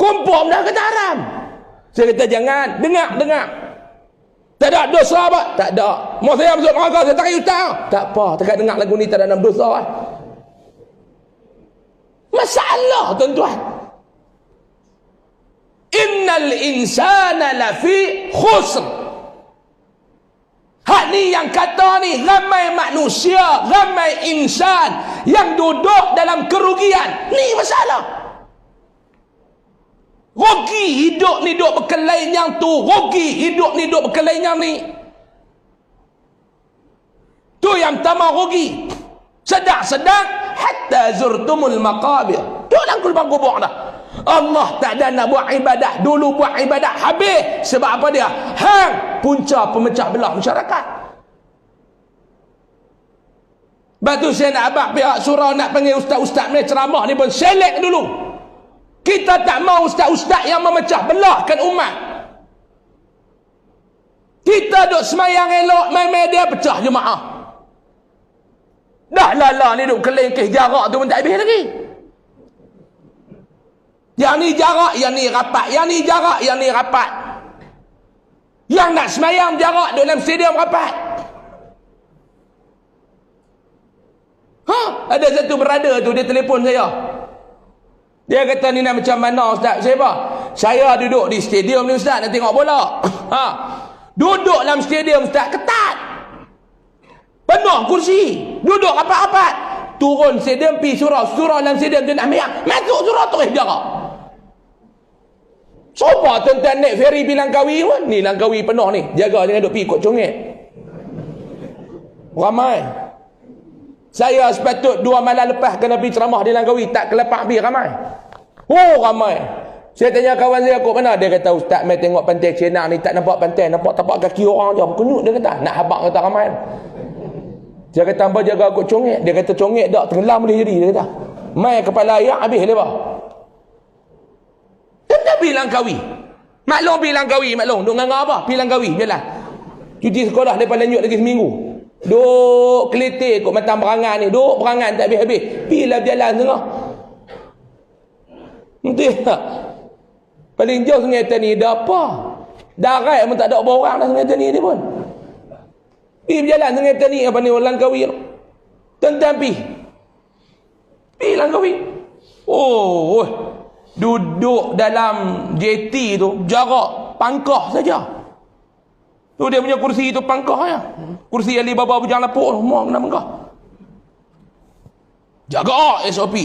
Kompom dah kata haram. Saya kata jangan, dengar. Tak ada dosa apa? Tak ada. Mau saya masuk neraka, saya tak kaya ustaz. Tak apa, tak dengar lagu ni tak ada dosa. Masalah tuan-tuan. Innal insana lafi khusr. Hak ni yang kata ni ramai manusia, ramai insan yang duduk dalam kerugian. Ni masalah. Rugi hidup ni duk berkelain yang tu, rugi hidup ni duk berkelain yang ni. Tu yang pertama rugi. Sedang hatta zurtumul maqabir. Tu dalam kubur dah. Allah tak ada nak buat ibadat. Dulu buat ibadat habis. Sebab apa dia? Hang punca pemecah belah masyarakat. Lepas tu saya nak abang pihak surau nak panggil ustaz-ustaz ni ceramah ni pun select dulu. Kita tak mau ustaz-ustaz yang memecah belahkan umat. Kita duk semayang elok, main-main dia pecah jemaah. Dah lala ni duk kelengkeh jarak tu pun tak habis lagi. Yang ni jarak, yang ni rapat. Yang ni jarak, yang ni rapat. Yang nak semayang jarak duk dalam stadium rapat. Ada satu berada tu dia telefon saya. Dia kata ni nak macam mana ustaz? Saya apa? Saya duduk di stadium ni ustaz nak tengok bola. Duduk dalam stadium ustaz ketat. Penuh kursi. Duduk rapat-rapat. Turun stadium pergi surau. Surau dalam stadium tu nak mayang. Masuk surau terus jarak. Siapa tuan-tuan naik ferry pergi Langkawi pun? Ni Langkawi penuh ni. Jaga jangan duk pergi ikut congek. Ramai. Saya sepatut 2 malam lepas kena pergi ceramah di Langkawi. Tak kelepak pergi ramai. Ramai. Saya tanya kawan saya kot mana. Dia kata ustaz mai tengok pantai Cina ni tak nampak pantai. Nampak tapak kaki orang je. Kenyut dia kata. Nak habak kata ramai. Dia kata hamba jaga kot congek. Dia kata congek tak tenggelam boleh jadi. Dia kata. Mai kepala air habis lepas. Dia pergi Langkawi. Maklum pergi Langkawi. Maklum. Duk nganggar apa? Pergi Langkawi. Jalan. Cuti sekolah lepas lanjut lagi seminggu. Duk keletik kot matang berangan ni. Duk berangan tak habis-habis. Pergilah berjalan tengah. Betul tak? Paling jauh Sungai Tani dah apa? Darat pun tak ada orang dah Sungai Tani ni pun. Pergi berjalan Sungai Tani apa ni Langkawi. Tentang pergi Langkawi. duduk dalam JT tu jarak pangkah saja. Tu dia punya kursi tu pangkah ya. Kursi Alibaba bujang lapuk tu, mau kena pangkah. Jaga SOP.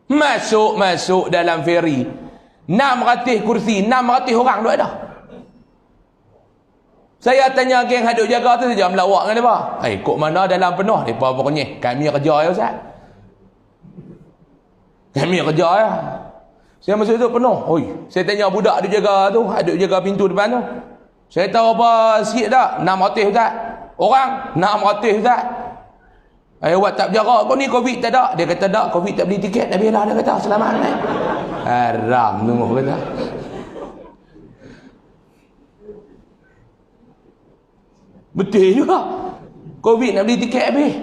Masuk dalam feri. 600 kursi, 600 orang duk ada. Saya tanya geng haduk jaga tu saja melawak dengan depa. Kok mana dalam penuh depa pokoknya. Kami kerja ya Ustaz. Kami kerja ya. Saya masuk tu penuh. Oi, saya tanya budak haduk jaga tu, haduk jaga pintu depan tu. Saya tahu apa sikit tak? 600 Ustaz. Orang 600 Ustaz. Awak tak berjaga kau ni Covid tak ada. Dia kata tak, Covid tak beli tiket. Dah biarlah dia kata selamat naik. Haram tunggu kata. Betul juga. Covid nak beli tiket habis.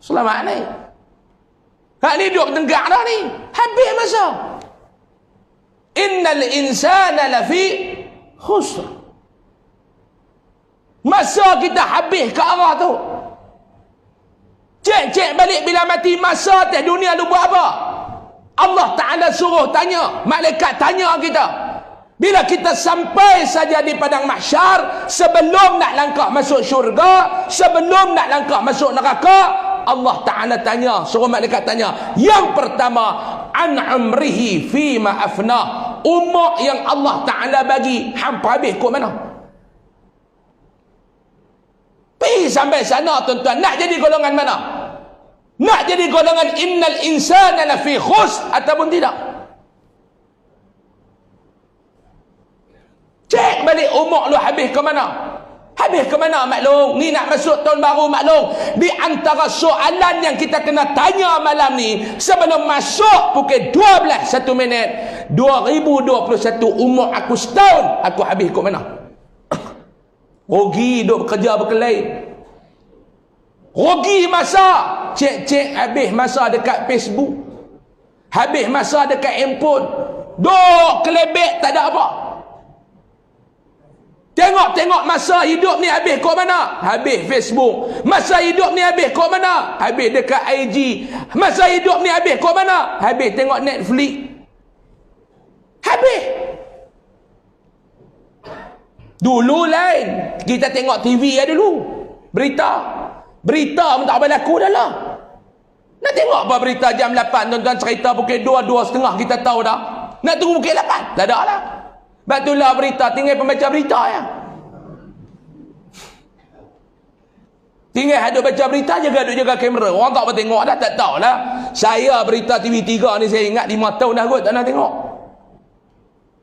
Selamat naik. Hak ni duduk tenggak dah ni. Habis masa. Innal insana lafi khusr. Masa kita habis ke arah tu. Cek balik bila mati masa atas dunia lu buat apa? Allah Ta'ala suruh tanya. Malaikat tanya kita. Bila kita sampai saja di padang mahsyar, sebelum nak langkah masuk syurga, sebelum nak langkah masuk neraka, Allah Ta'ala tanya, suruh malaikat tanya. Yang pertama, an umrihi fima afnah. Umur yang Allah Ta'ala bagi, hampa habis kot mana? Pergi sampai sana tuan-tuan, nak jadi golongan mana? Nak jadi golongan innal insana lafi khusr ataupun tidak? Cek balik umur lu habis ke mana? Habis ke mana maklum? Ni nak masuk tahun baru maklum. Di antara soalan yang kita kena tanya malam ni, sebelum masuk pukul 12 1 minit 2021, umur aku setahun, aku habis ke mana? Rugi duk bekerja berkelai. Rugi masa. Cek habis masa dekat Facebook. Habis masa dekat handphone. Duk kelebek tak ada apa. Tengok masa hidup ni habis kat mana? Habis Facebook. Masa hidup ni habis kat mana? Habis dekat IG. Masa hidup ni habis kat mana? Habis tengok Netflix. Habis. Dulu lain. Kita tengok TV ya dulu. Berita pun tak berlaku dah lah. Nak tengok apa berita jam 8 tuan-tuan, cerita pukul 2, 2.30 kita tahu dah. Nak tunggu pukul 8? Tak ada lah. Batulah berita, tinggal pembaca berita ya. Tinggal ada baca berita, jaga kamera. Orang tak apa tengok dah, tak tahu lah. Saya berita TV3 ni saya ingat 5 tahun dah kot tak nak tengok.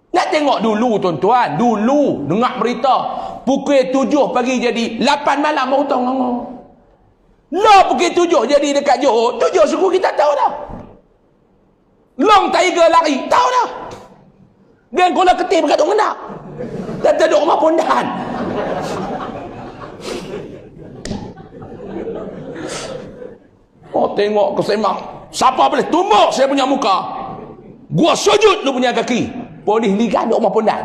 Nak tengok dulu tuan-tuan, dulu dengar berita pukul 7 pagi jadi 8 malam baru tahu. Lah pukul 7 jadi dekat Johor, 7 suku kita tahu dah. Long Tiger lari, tahu dah. Geng Kuala Ketih berkat duk ngendak. Dan duduk rumah pondan. Oh tengok kesemak. Siapa boleh tumbuk saya punya muka? Gua sujud lu punya kaki. Polis liga duk rumah pondan.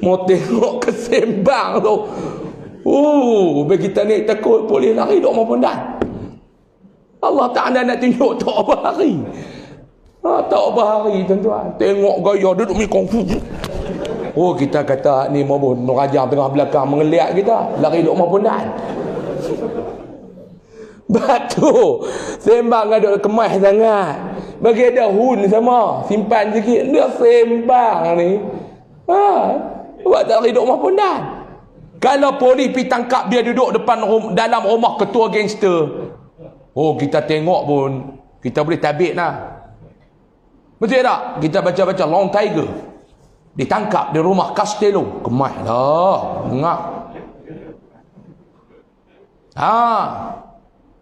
Mau tengok kesembang tu. Bagi kita ni takut polis lari duk rumah pondan. Allah Ta'ala nak tunjuk tak apa hari. Tak apa hari tuan-tuan. Tengok gaya duduk mi kongfu. Oh kita kata ni mabun Nurajam tengah belakang mengeliat kita. Lari duduk rumah pondan. Batu sembang ada kemas sangat. Bagi ada hun sama. Simpan sikit. Dia sembang ni. Buat tak lari duduk rumah pondan. Kalau polis pergi tangkap dia duduk depan dalam rumah ketua gangster. Oh kita tengok pun kita boleh tabik lah. Betul tak? Kita baca-baca Long Tiger ditangkap di rumah Castello. Kemah lah. Dengar.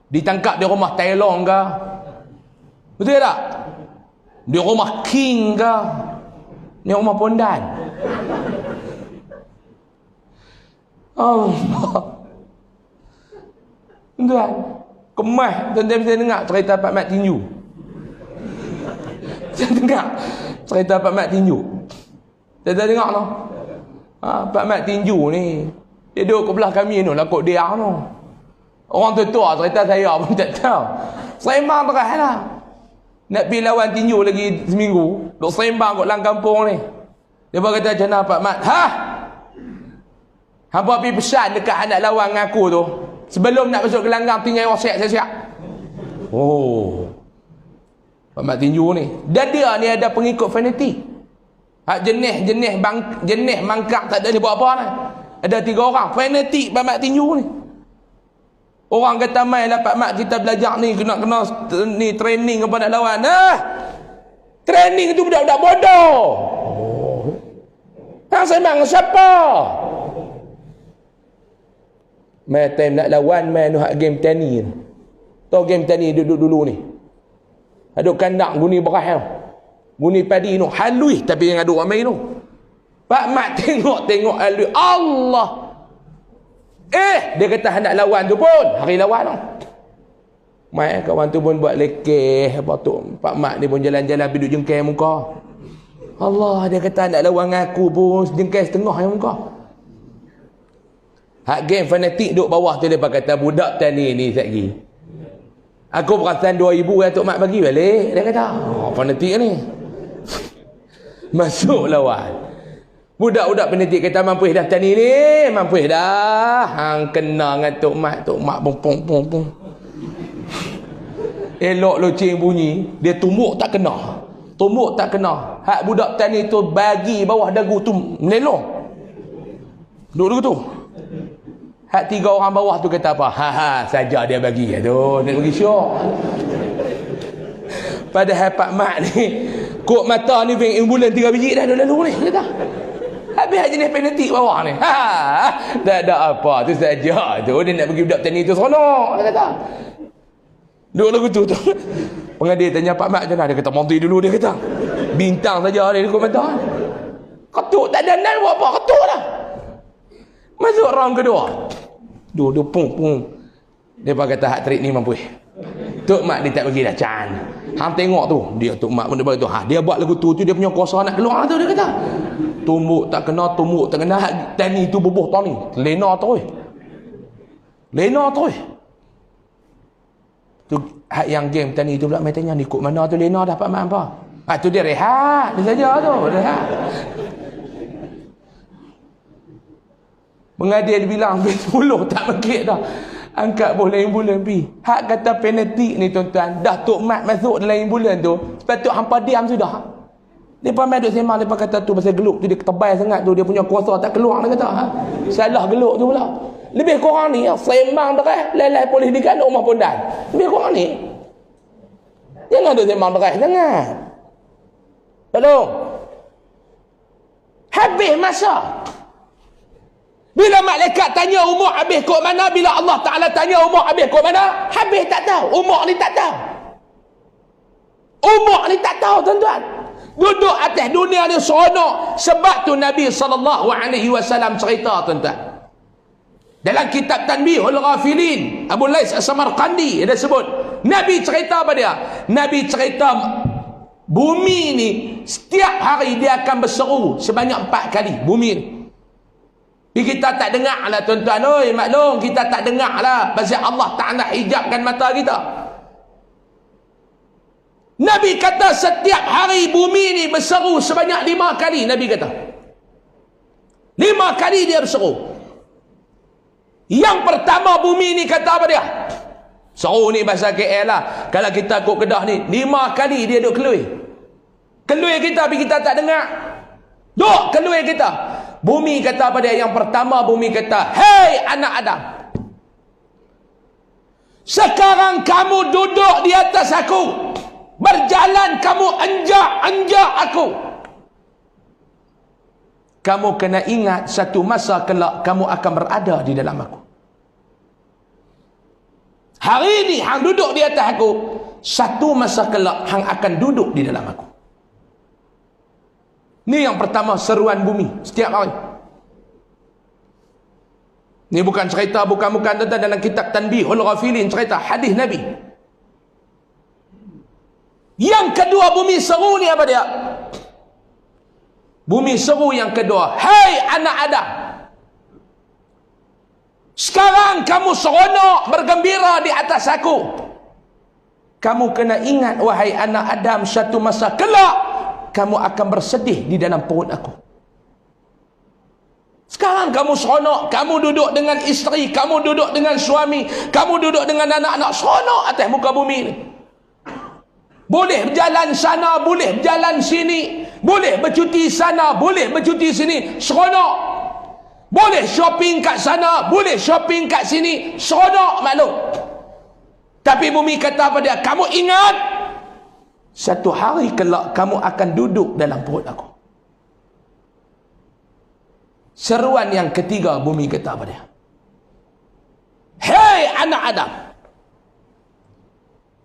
Ditangkap di rumah Tailong ke? Betul tak? Di rumah King ke? Ni rumah pondan. Allah. Tuan, kemah tuan-tuan saya dengar cerita Pak Mat Tinju. Saya dengar cerita Pak Mat Tinju. Saya dengar noh. Pak Mat Tinju ni dia duduk ke belah kami noh, lah kok dia noh. Orang tua cerita saya pun tak tahu. Sembang terah lah. Nak pergi lawan tinju lagi seminggu. Duk sembang kat dalam kampung ni. Dia kata macam mana Pak Mat? Hampa pergi pesan dekat anak lawan dengan aku tu. Sebelum nak masuk gelanggang tinggal orang siap-siap. Oh. Pak Mat tinju ni. Dan dia ni ada pengikut fanatik. Jenis mangkak tak ada ni buat apa ni. Ada 3 orang fanatik Pak Mat tinju ni. Orang kata mai lah Pak Mat kita belajar ni kena ni training apa nak lawan. Training tu budak-budak bodoh. Hang sembang siapa? Mai time nak lawan mai nak game tani. Tahu game tani duduk dulu ni. Aduk kandang guni beras tu. Guni padi tu halui tapi yang aduk ramai tu. Pak Mat tengok halui. Allah. Dia kata hendak lawan tu pun hari lawan tu. Mai kawan tu pun buat lekeh apa tu. Pak Mat dia pun jalan-jalan duduk jengkel muka. Allah, dia kata hendak lawan dengan aku pun jengkel setengah yang muka. Hak game fanatik duduk bawah tu dia kata budak tani ni sekali. Aku perasan 2,000 yang Tok Mat bagi balik. Dia kata, fanatik ni. Masuk lawan. Budak-budak fanatik kata mampu dah tani ni, mampu dah. Hang kena dengan Tok Mat pong. Elok loceng bunyi, dia tumbuk tak kena. Hak budak tani tu bagi bawah dagu tu melelong. Duduk tu. Hak 3 orang bawah tu kata apa? Saja dia bagi tu, nak bagi syok. Padahal Pak Mat ni kok mata ni beng bulan 3 biji dah lalu ni kata. Habis jenis fanatik bawah ni. Tak ada apa tu saja tu dia nak bagi budak tani tu seronok dia kata. Duduk lagu tu. Pengadil tanya Pak Mat macam mana? Dia kata monti dulu dia kata. Bintang saja dia kok mata. Ketuk tak ada nan buat apa ketuk dah. Masuk round kedua. Dua pung. Dia kata hak trik ni mampu. Tok Mat dia tak bagi dah can. Hang tengok tu, dia Tok Mat pun dia bagi tu. Dia buat lagu tu dia punya kuasa nak keluar tu dia kata. Tumbuk tak kena. Tani tu bubuh tani. Lena terus. Tu hak yang game tani tu pula mai tanya ni kok mana tu Lena dah Pak Mat apa? Tu dia rehat. Dia saja tu, rehat. Pengadil bilang 10 tak mekik dah. Angkat boleh bulan pi. Hak kata fanatik ni tuan-tuan, dah Tok Mat masuk dalam bulan tu, sepatut hampa diam sudah. Depa mai duk sembang depa kata tu pasal geluk tu dia tebal sangat tu dia punya kuasa tak keluar dia kata. Salah geluk tu pula. Lebih kurang ni sembang deras lelai polis di kandung rumah pondan. Lebih kurang ni. Jangan duk sembang deras sangat. Tolong. Habis masa. Bila malaikat tanya umur habis kok mana, bila Allah Ta'ala tanya umur habis kok mana, habis tak tahu. Umur ni tak tahu. Tuan-tuan. Duduk atas dunia ni seronok. Sebab tu Nabi SAW cerita tuan-tuan. Dalam kitab Tanbihul Ghafilin, Abu Lais As-Samarqandi ada sebut. Nabi cerita apa dia? Nabi cerita bumi ni setiap hari dia akan berseru sebanyak 4 kali. Bumi ni. Kita tak dengar lah tuan-tuan. Maklum kita tak dengar lah. Pasal Allah Ta'ala hijabkan mata kita. Nabi kata setiap hari bumi ni berseru sebanyak 5 kali. Nabi kata 5 kali dia berseru. Yang pertama bumi ni kata apa dia? Seru ni bahasa KL lah. Kalau kita ikut Kedah ni 5 kali dia duk kelui. Kelui kita tapi kita tak dengar. Duk kelui kita. Bumi kata apa dia? Yang pertama bumi kata, hei anak Adam, sekarang kamu duduk di atas aku, berjalan kamu anjak aku. Kamu kena ingat satu masa kelak kamu akan berada di dalam aku. Hari ini hang duduk di atas aku, satu masa kelak hang akan duduk di dalam aku. Ni yang pertama seruan bumi setiap hari. Ni bukan cerita bukan dalam kitab Tanbihul Ghafilin, cerita hadis Nabi. Yang kedua bumi seru ni apa dia? Bumi seru yang kedua, hei anak Adam, Sekarang kamu seronok bergembira di atas aku. Kamu kena ingat, wahai anak Adam, satu masa kelak kamu akan bersedih di dalam perut aku. Sekarang kamu seronok, kamu duduk dengan isteri, kamu duduk dengan suami, kamu duduk dengan anak-anak, seronok atas muka bumi ini. Boleh berjalan sana, boleh berjalan sini, boleh bercuti sana, boleh bercuti sini, seronok. Boleh shopping kat sana, boleh shopping kat sini, seronok maklum. Tapi bumi kata pada dia, kamu ingat, satu hari kelak kamu akan duduk dalam perut aku. Seruan yang ketiga bumi kata pada dia, hei anak Adam,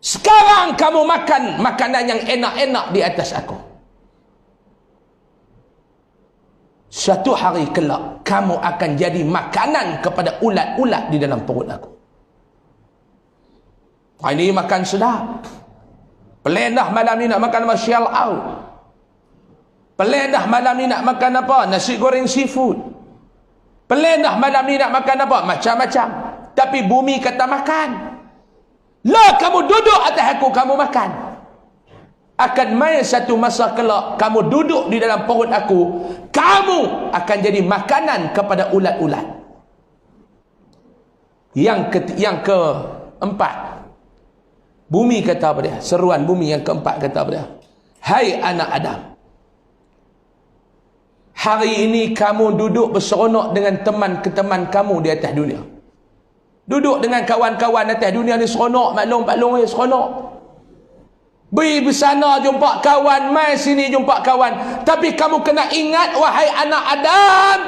sekarang kamu makan makanan yang enak-enak di atas aku. Satu hari kelak kamu akan jadi makanan kepada ulat-ulat di dalam perut aku. Ini makan sedap. Pelan dah malam ni nak makan masyal out. Pelan dah malam ni nak makan apa? Nasi goreng seafood. Pelan dah malam ni nak makan apa? Macam-macam. Tapi bumi kata makan. Lah kamu duduk atas aku, kamu makan. Akan main satu masa kelak kamu duduk di dalam perut aku, kamu akan jadi makanan kepada ulat-ulat. Yang keempat, bumi kata pada dia, seruan bumi yang keempat kata pada dia, hai anak Adam, hari ini kamu duduk berseronok dengan teman-teman kamu di atas dunia. Duduk dengan kawan-kawan atas dunia ni seronok, maklum seronok. Pergi bersana jumpa kawan, mai sini jumpa kawan. Tapi kamu kena ingat, wahai anak Adam,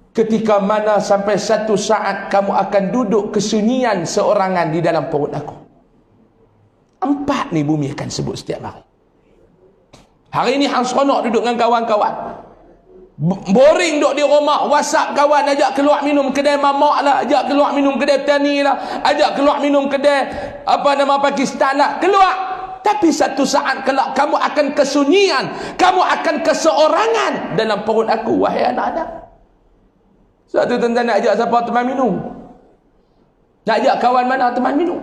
ketika mana sampai satu saat kamu akan duduk kesunyian seorangan di dalam perut aku. Empat ni bumi akan sebut setiap hari. Hari ni hang seronok duduk dengan kawan-kawan. Boring duduk di rumah, WhatsApp kawan, ajak keluar minum kedai mamak lah, ajak keluar minum kedai petani lah, ajak keluar minum kedai Pakistan lah, keluar. Tapi satu saat kelak kamu akan kesunyian, kamu akan keseorangan dalam perut aku, wahai anak Adam. Satu tuan-tuan nak ajak siapa teman minum? Nak ajak kawan mana teman minum?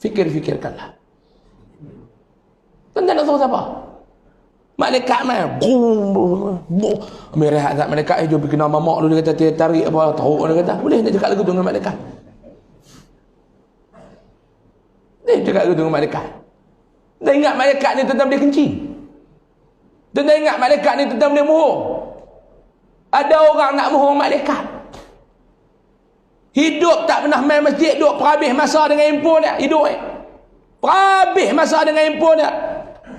Fikir-fikirkanlah. Tuan-tuan nak suruh siapa? Malaikat mai. Ambil rehat tak malaikat, jom pergi kena mamak dulu, dia kata tarik apa tahu, dia kata boleh nak cakap lagu tu dengan malaikat. Dia cakap lagu tu dengan malaikat. Dia ingat malaikat ni tentang dia kencing. Dia ingat malaikat ni tentang dia mohon. Ada orang nak mohon malaikat. Hidup tak pernah main masjid, duduk perhabis masa dengan handphone dia, hidup perhabis masa dengan handphone dia.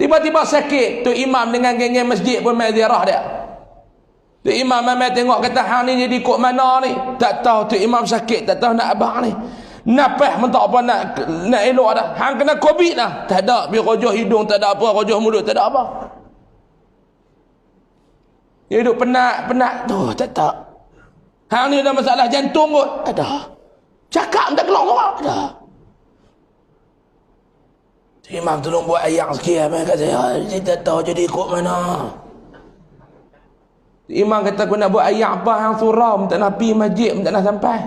Tiba-tiba sakit, tu imam dengan geng-geng masjid pun main ziarah dia. Tu imam main tengok, kata hang ni jadi kok mana ni? Tak tahu, tu imam sakit, tak tahu nak abang ni. Napah mentak apa nak elok dah. Hang kena COVID dah. Tak ada, biar rojoh hidung tak ada apa, rojoh mulut tak ada apa. Dia duduk penat tu, tak. Hang ni ada masalah jantung kot. Ada. Cakap tak keluar ada. Imam tolong buat ayat sikit kat saya. Saya tak tahu jadi ikut mana. Imam kata aku nak buat ayat apa hang surau, tak nak pergi masjid, tak nak sampai.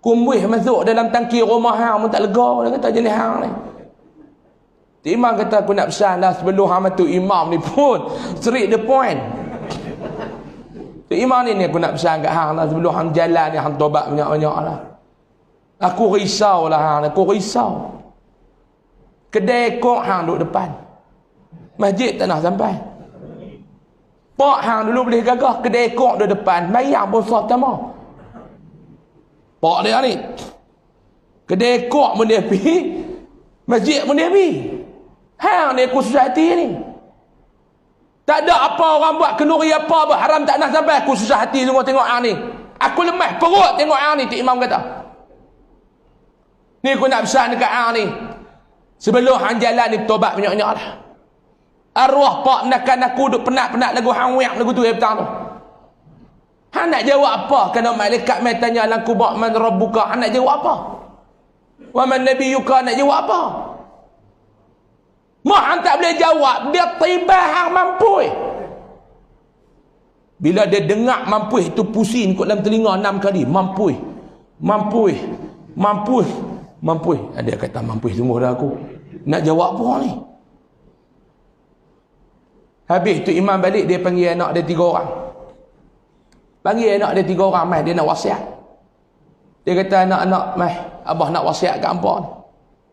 Kumbuih masuk dalam tangki rumah hang, tak lega. Dia kata jenis hang ni. Imam kata aku nak pesan dah sebelum hang matu imam ni pun straight the point. Imam ni aku nak pesan kat hang dah sebelum hang jalan ni hang tobat banyak-banyak lah. Aku risau lah hang, aku risau. Kedai kok hang duduk depan. Masjid tak nak sampai. Pak hang dulu boleh gagah, kedai kok duduk depan, bayar pun sah pertama. Pak dia ni. Kedai kok pun dia pergi, masjid pun dia pergi. Hang ni aku susah hati ni. Tak ada apa orang buat kenduri apa haram tak nak sampai, aku susah hati tengok hang ni. Aku lemah perut tengok hang ni, Tok Imam kata. Ni aku nak pesan dekat hang ni. Sebelum hang jalan ni tobat banyak-banyak lah. Arwah pak menakan aku duk penat-penat lagu hang wiak lagu tu petang tu. Hang nak jawab apa? Kalau malaikat mai tanya lan kubak man rabbuka, hang nak jawab apa? Wa man nabiyyuka, nak jawab apa? Mak hang tak boleh jawab, dia tiba hang mampu. Bila dia dengar mampuih tu pusing kot dalam telinga 6 kali. Mampuih. Dia kata mampuih sungguh dah aku. Nak jawab apa ni? Habis tu imam balik, dia panggil anak dia 3 orang. Panggil anak dia 3 orang, mai dia nak wasiat. Dia kata, anak-anak, mai abah nak wasiat kat hangpa ni.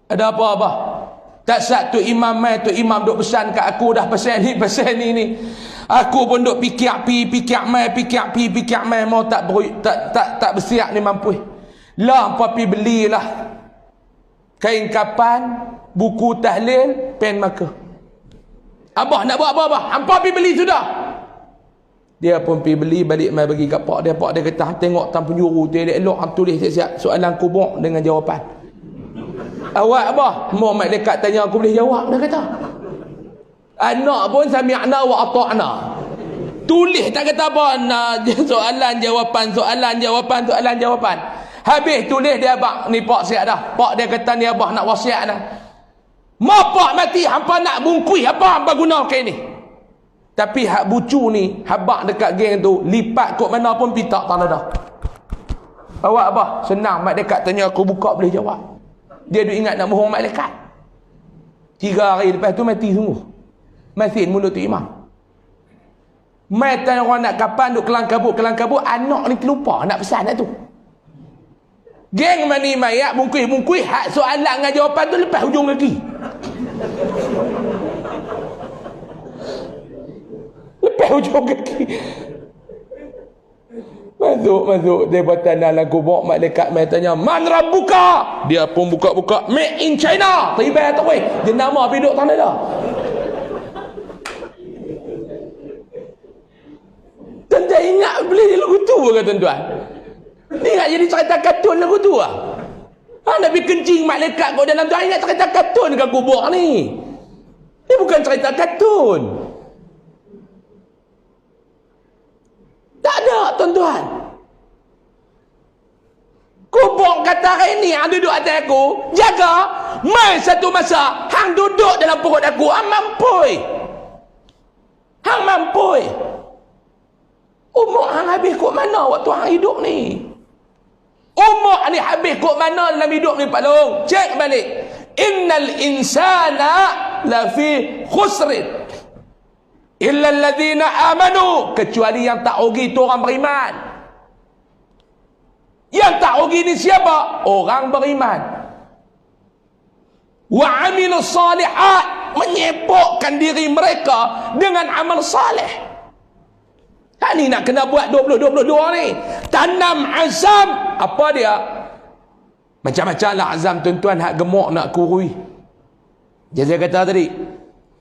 Ada apa abah? Tak sat tu imam mai, tu imam duk pesan kat aku dah pasal ni. Aku pun duk fikir mai mau tak bersiap ni mampu. Lah apa pi belilah kain kapan, buku tahlil, pen marker. Abah nak buat apa abah? Hampa pi beli sudah. Dia pun pi beli, balik mai bagi kat pak dia. Pak dia kata, tengok tan penjuru tu elok-elok, hang tulis siap-siap soalan kubur dengan jawapan. Awak abah, mau malaikat tanya aku boleh jawab, dia kata. Anak pun sami'na wa ata'na. Tulis tak kata apa, soalan jawapan. Habis tulis dia abang, ni pak siap dah. Pak dia kata ni abah nak wasiat dah. Mak pak mati, hampa nak bungkui apa hampa guna kain ni. Tapi hak bucu ni, habak dekat geng tu, lipat kot mana pun pitak tanah dah. Awak abah, senang mak dekat tanya aku buka boleh jawab. Dia duk ingat nak bohong malaikat. 3 hari lepas tu mati sungguh. Masin mulut tu imam. Mai tanya orang nak kapan duk kelang kabut, anak ni terlupa nak pesan dah tu. Geng mani mayat bungkui, hak soalan dengan jawapan tu lepas hujung kaki. Lepas hujung kaki. Masuk dia buatan dalam kubur, malaikat mai tanya, "Man rabbuka?" Dia pun buka-buka, "Made in China." Tiba tak weh, dia nama piduk tanah dah. Tuan-tuan ingat beli lagu tu ke tuan-tuan? Ni ingat jadi cerita kartun lagu tu ah. Nak pergi kencing malaikat kat dalam tu, ingat cerita kartun ke kubur ni? Ni bukan cerita kartun. Tak ada tuan-tuan. Kubur kata hari ni hang duduk atas aku, jaga mai satu masa hang duduk dalam perut aku, hang mampui. Umur hang habis kat mana waktu hang hidup ni? Umur ni habis kat mana dalam hidup ni Pak Long? Cek balik. Innal insana lafi khusrin illa alladhina amanu, kecuali yang tak rugi tu orang beriman. Yang tak rugi ni siapa? Orang beriman. Wa amilus salihat, menyepokkan diri mereka dengan amal saleh. Hak ni nak kena buat 2022 ni. Tanam azam. Apa dia? Macam-macam lah azam tuan-tuan, hak gemuk nak kurui. Jadi saya kata tadi,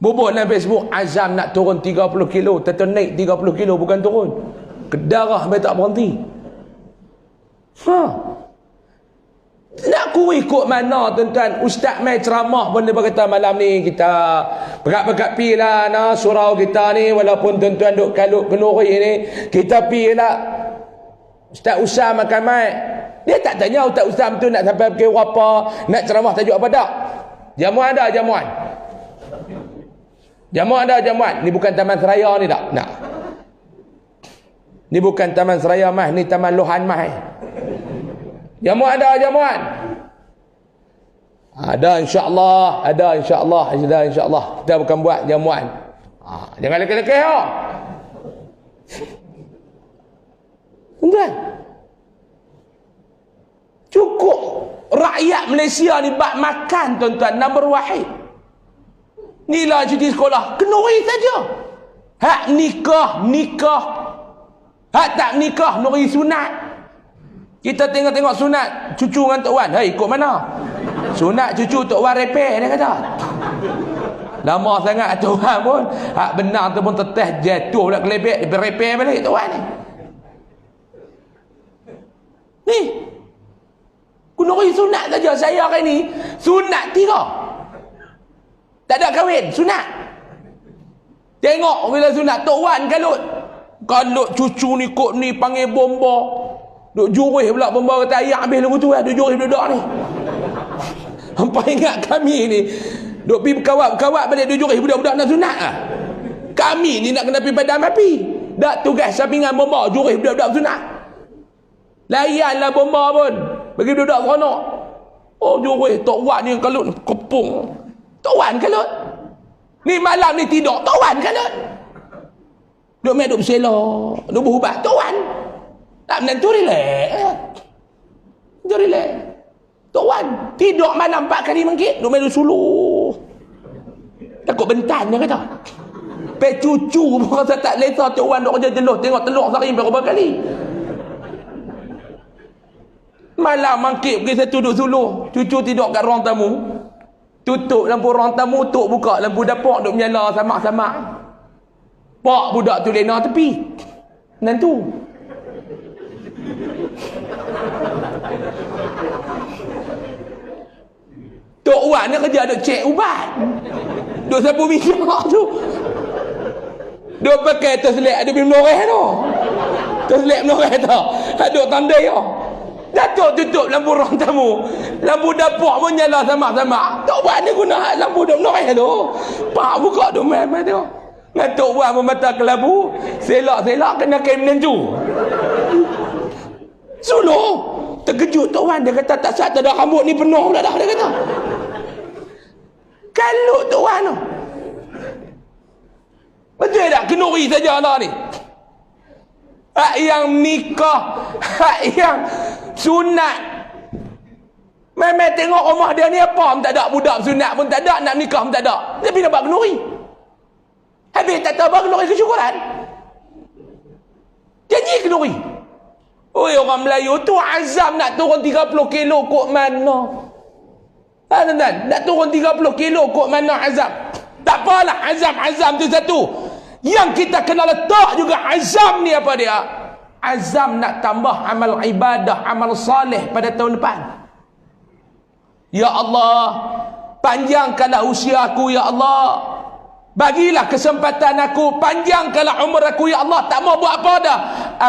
bubuk dalam Facebook, azam nak turun 30 kilo, tentu naik 30 kilo, bukan turun. Kedarah sampai tak berhenti. Nak kurui kot mana tuan-tuan? Ustaz mai ceramah pun dia berkata malam ni kita berat-berat pi lah nah, surau kita ni, walaupun tuan-tuan duk kalut penuri ni, kita pi lah. Ustaz Usam makan mai. Dia tak tanya Ustaz Usam tu nak sampai pukul berapa, nak ceramah tajuk apa tak. Jamuan ada jamuan. Ni bukan Taman Seraya ni tak. Nak. Ni bukan Taman Seraya mah, ni Taman Lohan mah. Jamuan ada jamuan. Ada insya-Allah. Kita bukan buat jamuan. Jangan lekeh-lekeh ha. Tuan. Cukup rakyat Malaysia ni bak makan tuan-tuan, nombor wahid. Inilah cuti sekolah, kenuri saja. Hak nikah. Hak tak nikah, nuri sunat. Kita tengok-tengok sunat cucu dengan Tok Wan. Hei, ikut mana? Sunat cucu Tok Wan repair, dia kata. Lama sangat Tok Wan pun, hak benar tu pun tetes jatuh pula kelebek, dia repair balik Tok Wan ni. Ni. Kunuri sunat saja saya hari ni. Sunat 3. Tak ada kahwin, sunat. Tengok bila sunat Tok Wan kalut cucu ni kok ni panggil bomba. Duk jurih pula bomba, kata ayah habis lagu tu lah, duk jurih budak ni. Hampa ingat kami ni duk pergi berkawat balik, duk jurih budak-budak nak sunat lah. Kami ni nak kena pergi padam api. dak tugas sampingan bomba jurih budak-budak sunat. Layanlah bomba pun bagi budak seronok. Oh jurih Tok Wan ni kalut kepung. Tok Wan kalut. Ni malam ni tidur Tok Wan kalut. Duk main duk berselok, duk berubat Tok Wan. Tak menentu relax. Dia relax. Tok Wan tidur malam 4 kali mangkit, duk main duk suluh. Takut bentan dia kata. Pe cucu pun rasa tak lesa Tok Wan duk kerja jeluh tengok telur sehari berapa kali. Malam mangkit pergi satu duk suluh, cucu tidur kat ruang tamu. Tutup lampu ruang tamu, tok buka lampu dapur duk menyala samak-samak. Pak budak tu lena tepi. Nantu. Tok Wan ni kerja duk cek ubat. Duk sapu minyak tu. Duk pakai terselek ada bin menoreh tu. Terselek menoreh tu. Duk tandai tu. Datuk tutup lampu ruang tamu. Lampu dapur pun nyala sama-sama. Tok Wan ni guna lampu duk menoreh tu. Pak buka duk main-main tu. Dengan Tok Wan memata kelabu. Selak-selak kena kain menentu. Suluh. Terkejut Tok Wan. Dia kata tak sat ada rambut ni penuh pula dah. Dia kata. Kalut Tok Wan tu. Betul tak? Kenuri saja Allah ni. Hak yang nikah. Hak yang sunat. Memang tengok rumah dia ni apa pun tak ada. Budak sunat pun tak ada. Nak nikah pun tak ada. Tapi nampak kenuri. Habis tak tahu apa kenuri kesyukuran. Janji kenuri. Oi, orang Melayu tu azam nak turun 30 kilo kok mana? Ha tuan-tuan, nak turun 30 kilo kok mana azam? Tak apalah, azam tu satu. Yang kita kena letak juga azam ni apa dia? Azam nak tambah amal ibadah, amal soleh pada tahun depan. Ya Allah, panjangkanlah usia aku ya Allah. Bagilah kesempatan aku, panjangkanlah umur aku ya Allah. Tak mau buat apa dah.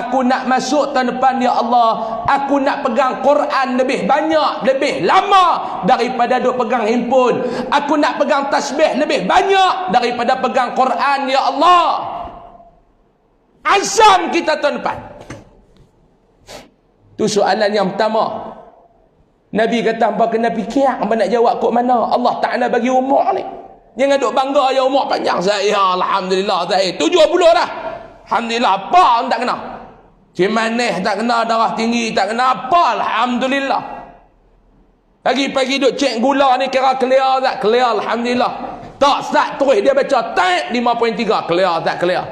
Aku nak masuk tahun depan ya Allah. Aku nak pegang Quran lebih banyak, lebih lama daripada duk pegang handphone. Aku nak pegang tasbih lebih banyak daripada pegang Quran ya Allah. Azam kita tahun depan. Tu soalan yang pertama. Nabi kata hangpa kena fikir, hangpa nak jawab kok mana. Allah Ta'ala bagi umur ni. Jangan duk bangga ya umur panjang saya. Alhamdulillah saya 70 dah. Alhamdulillah apa pun tak kena. Cimaneh tak kena, darah tinggi tak kena apa. Alhamdulillah. Pagi-pagi duk cek gula ni kira clear tak? Clear Alhamdulillah. Tak start terus dia baca tak 5.3 clear tak clear.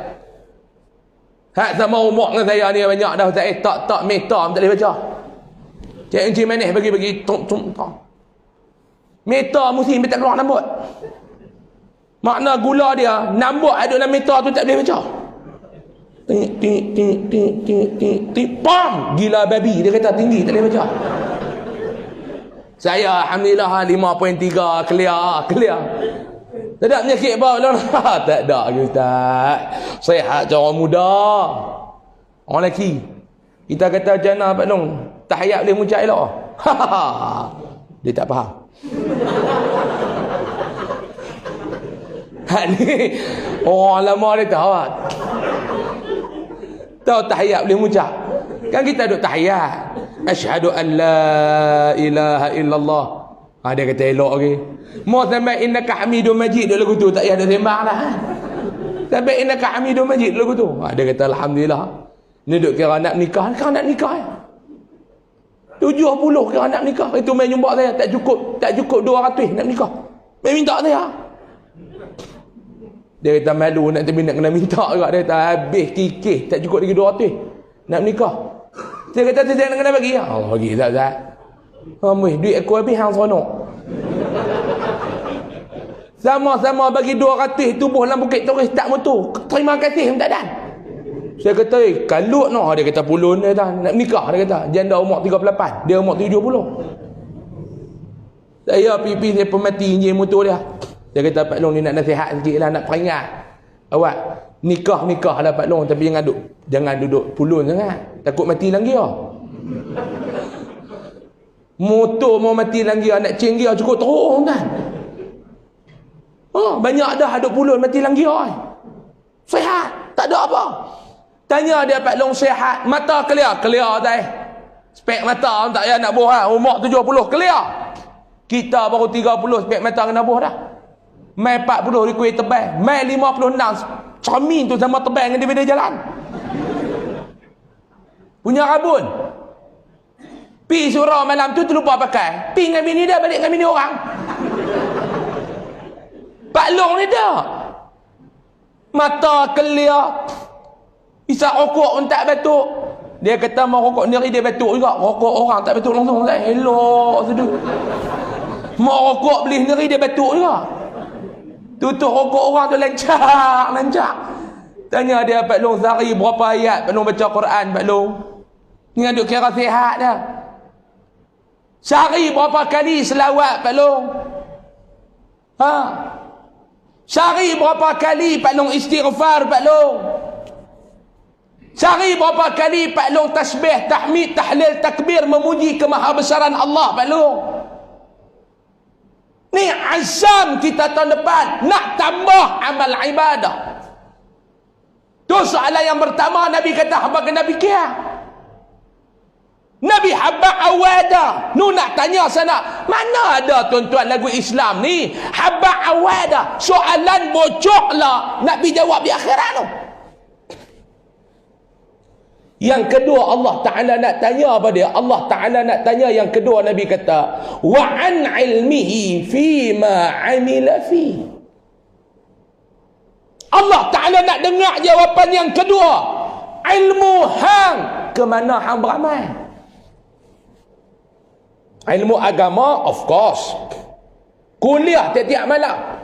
Hak sama umur dengan saya ni banyak dah tak meter tak boleh baca. Cek cimaneh bagi-bagi tung. Meter mesti tak keluar rambut. Makna gula dia nambut ada dalam meter tu tak boleh baca. Ting pam gila babi dia kata tinggi tak boleh baca. Saya alhamdulillah 5.3 clear. Tak ada penyakit bau lah. Tak ada ustaz. Sihat cara muda. Orang lelaki kita kata jana Pak Long tahiyat boleh muncak elok. Dia tak faham. Ni orang lama dia tahu. Tahu tahiyat boleh muncak. Kan kita duk tahiyat. Asyhadu an la ilaha illallah. Dia kata elok lagi. Mau sampai innaka hamidum majid duk lagu tu tak payah dah sembang dah. Sampai innaka hamidum majid lagu tu. Dia kata alhamdulillah. Ni duk kira nak nikah, kan nak nikah. 70 kira nak nikah. Itu main jumpa saya tak cukup 200 nak nikah. Main minta saya. Dia kata malu nak kena minta juga. Dia kata habis kikih tak cukup lagi 200 nak nikah. Saya kata saya nak kena bagi. Allah bagi Zat. Duit aku habis hang seronok. Sama-sama bagi 200 tubuh dalam bukit turis tak mutu. Terima kasih minta dan. Saya kata kalut noh. Dia kata pulun dia tak nak nikah. Dia kata janda umur 38 dia umur 70. Saya pipi saya pemati injil motor dia. Dia kata Pak Long ni nak nasihat sikit lah, nak peringat awak nikah lah Pak Long, tapi jangan duduk pulun sangat, takut mati lang gear. Motor mau mati lang gear, nak change gear cukup terus kan. Banyak dah duduk pulun mati lang gear. Sihat tak ada apa. Tanya dia Pak Long sihat. Mata clear. Clear dah. Spek mata tak payah nak buh. Umur 70 clear. Kita baru 30 spek mata kena buh dah. Mai 40 di kuih tebal. Mai 56 cermin tu sama tebal dengan dia jalan. Punya rabun. Pi surau malam tu terlupa pakai. Pi dengan bini dia balik dengan bini orang. Pak Long ni dah. Mata clear. Isap rokok pun tak batuk. Dia kata mau rokok sendiri dia batuk juga. Rokok orang tak batuk langsung. Elok sedut. Mau rokok beli sendiri dia batuk juga. Tutup rokok orang tu lancar. Tanya dia Pak Long sehari berapa ayat Pak Long baca Quran Pak Long. Ni duk kira sihat dah. Sehari berapa kali selawat Pak Long? Ha? Sehari berapa kali Pak Long istighfar Pak Long? Sehari berapa kali Pak Long tasbih, tahmid, tahlil, takbir memuji kemahabesaran Allah Pak Long? Ni azam kita tahun depan nak tambah amal ibadah. Tu soalan yang pertama Nabi kata hamba kena fikir. Nabi habaq awada. Nu nak tanya sana, mana ada tuan-tuan lagu Islam ni habaq awada? Soalan bocoklah nak dijawab di akhirat tu. Yang kedua Allah Ta'ala nak tanya apa dia? Allah Ta'ala nak tanya yang kedua Nabi kata wa an ilmihi fima amila fi. Allah Ta'ala nak dengar jawapan yang kedua. Ilmu hang ke mana hang beramal? Ilmu agama of course. Kuliah tiap-tiap malam.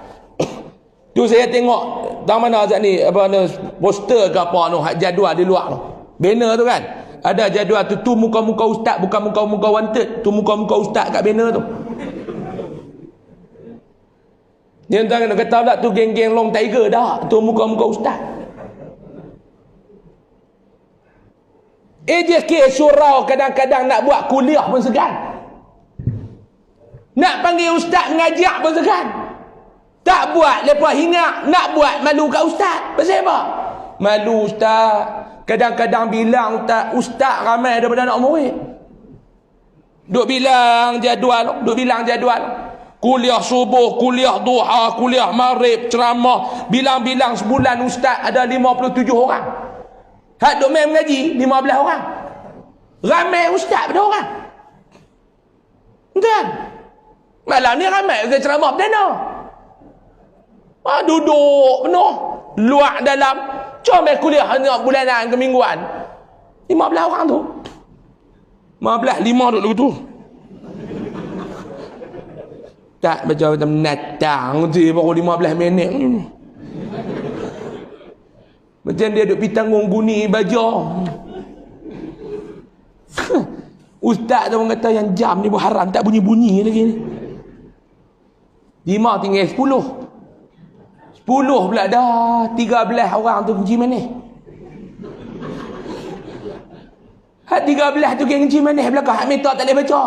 Tu saya tengok dah mana Azad ni apa ni poster ke apa tu jadual di luar tu. Banner tu kan. Ada jadual tu muka-muka ustaz bukan muka-muka wanted. Tu muka-muka ustaz kat banner tu. Dia tak nak kata pula tu geng-geng long tiger dah. Tu muka-muka ustaz. AJK surau kadang-kadang nak buat kuliah pun segan. Nak panggil ustaz mengajak pun segan. Tak buat lepas hingar, nak buat malu kat ustaz. Pasal apa? Malu ustaz. Kadang-kadang bilang ustaz ramai daripada anak murid. Duk bilang jadual. Kuliah subuh, kuliah duha, kuliah maghrib, ceramah. Bilang-bilang sebulan ustaz ada 57 orang. Hak duk main mengaji 15 orang. Ramai ustaz pada orang. Kan? Malam ni ramai ke ceramah perdana. Duduk penuh. Luar dalam. Cuma kuliah hanya bulanan ke mingguan. 15 orang tu. 15, 5 duduk lagu tu. Tak baca macam natang tu baru 15 minit. Macam dia duduk pergi tanggung guni baja. Ustaz tu orang kata yang jam ni haram tak bunyi-bunyi lagi ni. 5 tinggal 10 pula dah 13 orang tu kenci manis. Hak 13 tu kenci manis belakang hak minta tak boleh baca.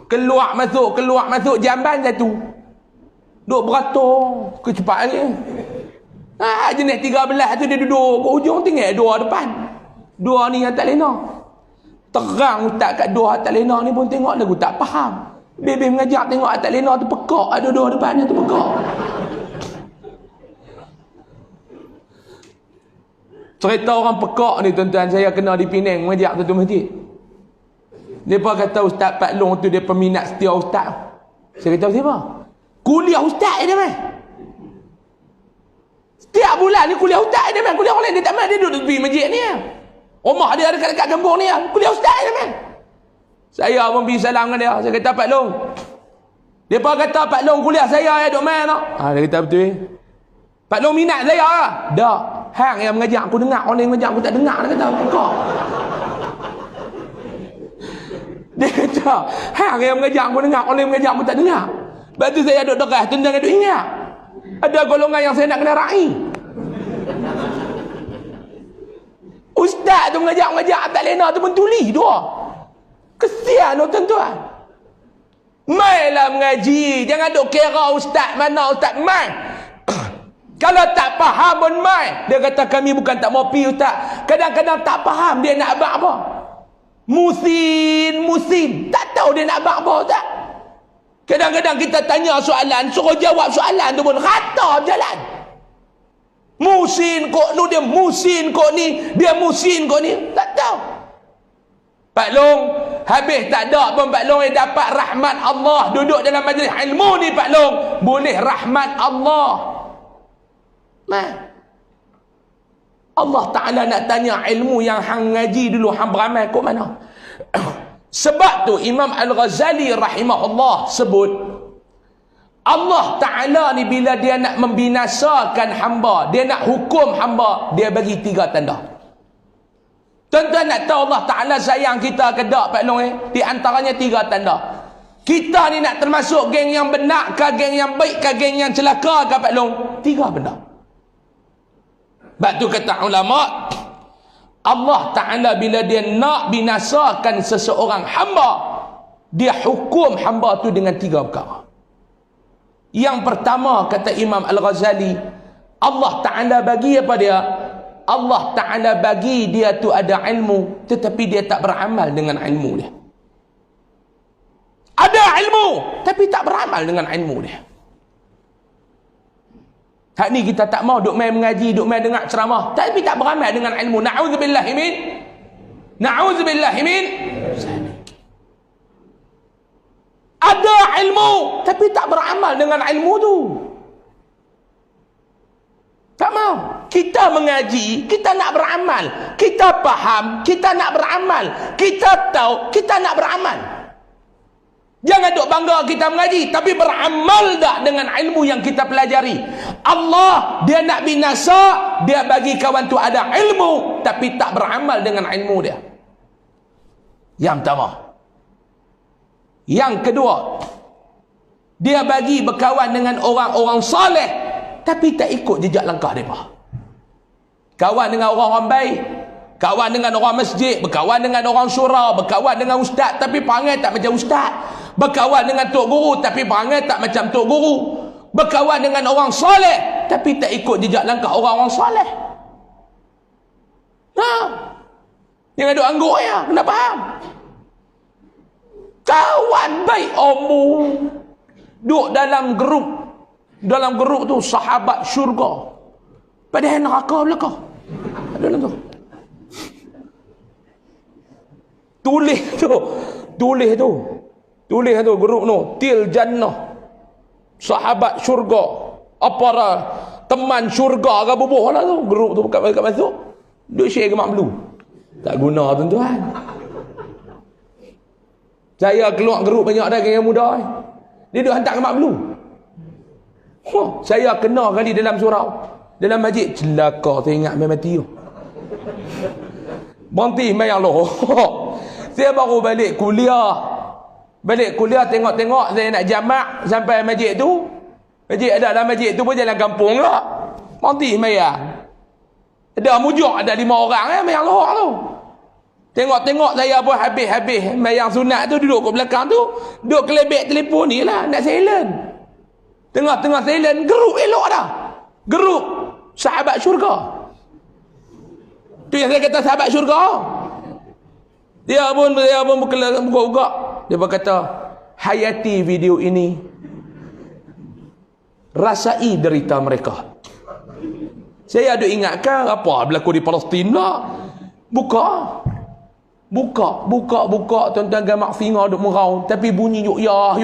Keluar masuk jamban satu. Duk beratur kecepat lagi. Jenis 13 tu dia duduk ke ujung tinggal 2 depan. 2 ni yang tak lena. Terang ustaz kat 2 tak lena ni pun tengok lagu tak faham. Bebek mengajak tengok tak lena tu pekak ada 2 depan tu pekak. Cerita orang pekak ni tuan-tuan, saya kena di Penang mengajak tu masjid. Depa kata Ustaz Pak Long tu dia peminat setia ustaz. Saya kata siapa? Kuliah ustaz dia mai. Setiap bulan ni kuliah ustaz dia mai. Kuliah orang lain dia tak mai, dia duduk di masjid ni. Rumah dia ada dekat kampung ni. Kuliah ustaz dia mai. Saya pun pergi salam dengan dia. Saya kata Pak Long. Depa kata Pak Long kuliah saya duk mai nak. Dia kata betul. Pak Long minat saya lah. Tak. Hang yang mengajak aku dengar, orang yang mengajak aku tak dengar. Dia kata, kau. Dia kata, hang yang mengajak aku dengar, orang yang mengajak aku tak dengar. Lepas tu saya duduk dekat, tu jangan duduk ingat. Ada golongan yang saya nak kena raih. Ustaz tu mengajak tak lena tu pun tuli dua. Kesian tu tuan-tuan. Mailah mengaji. Jangan duk kira ustaz mana ustaz mai. Kalau tak faham pun mai. Dia kata kami bukan tak mau pi ustaz. Kadang-kadang tak faham dia nak abang apa. Musim. Tak tahu dia nak abang apa ustaz. Kadang-kadang kita tanya soalan, suruh jawab soalan tu pun rata berjalan. Musim kok ni, dia musim kok ni, dia musim kok ni. Tak tahu. Pak Long, habis tak ada pun Pak Long yang dapat rahmat Allah. Duduk dalam majlis ilmu ni Pak Long. Boleh rahmat Allah. Allah Ta'ala nak tanya ilmu yang hang ngaji dulu, hang beramal kok mana? Sebab tu Imam Al-Ghazali rahimahullah sebut, Allah Ta'ala ni bila dia nak membinasakan hamba, dia nak hukum hamba, dia bagi 3 tanda. Tuan-tuan nak tahu Allah Ta'ala sayang kita ke tak Pak Long? Di antaranya 3 tanda. Kita ni nak termasuk geng yang benar ke, geng yang baik ke, geng yang celaka ke Pak Long? 3 benda. Sebab tu kata ulama, Allah Ta'ala bila dia nak binasakan seseorang hamba, dia hukum hamba tu dengan 3 perkara. Yang pertama kata Imam Al-Ghazali, Allah Ta'ala bagi apa dia? Allah Ta'ala bagi dia tu ada ilmu, tetapi dia tak beramal dengan ilmu dia. Ada ilmu tapi tak beramal dengan ilmu dia. Hak ni kita tak mau duk main mengaji, duk main dengar ceramah, tapi tak beramal dengan ilmu. Na'udzubillahi min. Ada ilmu tapi tak beramal dengan ilmu tu. Tak mau. Kita mengaji, kita nak beramal. Kita faham, kita nak beramal. Kita tahu, kita nak beramal. Jangan duk bangga kita mengaji, tapi beramal tak dengan ilmu yang kita pelajari. Allah, dia nak binasa, dia bagi kawan tu ada ilmu, tapi tak beramal dengan ilmu dia. Yang pertama. Yang kedua, dia bagi berkawan dengan orang-orang saleh, tapi tak ikut jejak langkah mereka. Kawan dengan orang-orang baik, kawan dengan orang masjid, berkawan dengan orang syura, berkawan dengan ustaz, tapi perangai tak macam ustaz. Berkawan dengan tok guru, tapi perangai tak macam tok guru. Berkawan dengan orang soleh, tapi tak ikut jejak langkah orang-orang soleh. Jangan duk angguk ya, kena faham. Kawan baik omong, duk dalam grup tu sahabat syurga, padahal neraka belakang dalam tu. Tulis tu grup tu til jannah, sahabat syurga, apa dah teman syurga ke bubuh lah tu. Grup tu kat masuk duk share ke mak blue, tak guna tuan-tuan. Saya keluar grup banyak dah geng muda, dia duk hantar ke mak blue. Saya kena kali dalam surau, dalam masjid, celaka saya ingat main mati tu. Berhenti main Allah. Saya baru balik kuliah tengok-tengok saya nak jamak sampai masjid tu. Masjid ada dalam masjid tu pun jalan kampung lah. Berhenti main. Ada mujuk, ada 5 orang main Allah tu. Tengok-tengok saya pun habis main sunat tu, duduk kat belakang tu, duduk kelebek telefon ni lah, nak silent. Tengah-tengah silent, geruk elok dah. Geruk sahabat syurga. Tu yang saya kata sahabat syurga. Dia pun buka-buka. Dia berkata, hayati video ini, rasai derita mereka. Saya ada ingatkan apa berlaku di Palestin lah. Buka tuan-tuan gamak finger duk merau, tapi bunyi yuk ya.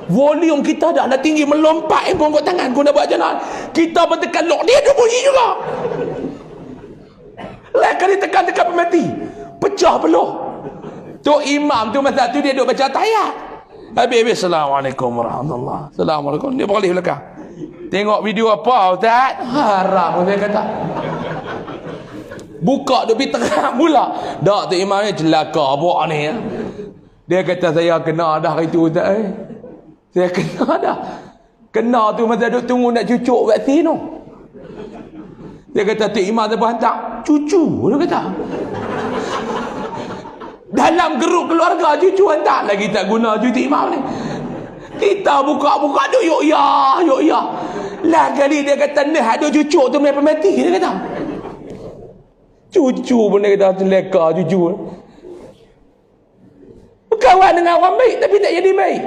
Volume kita dah tinggi melompat pun kat tangan kau nak buat macam mana. Kita bertekan lock dia bunyi juga. Lah kali tekan mati. Pecah peluh. Tok imam tu masa tu dia duk baca tahiyat. Habis Assalamualaikum warahmatullahi. Assalamualaikum. Dia beralih belakang. Tengok video apa ustaz? Haram saya kata. Buka duk pergi terang pula. Dak tu imam ni celaka buat ni ya. Dia kata saya kena dah hari tu ustaz. Saya kena dah. Kena tu masa duk tunggu nak cucuk vaksin tu. Dia kata tu imam dia hantar cucu, dia kata. Dalam geruk keluarga cucu hantar lagi tak guna cucu imam ni. Kita buka-buka duk yuk ya. Lah kali dia kata nah ada cucuk tu main pemati dia kata. Cucu pun dia kata leka cucu. Berkawan dengan orang baik tapi tak jadi baik.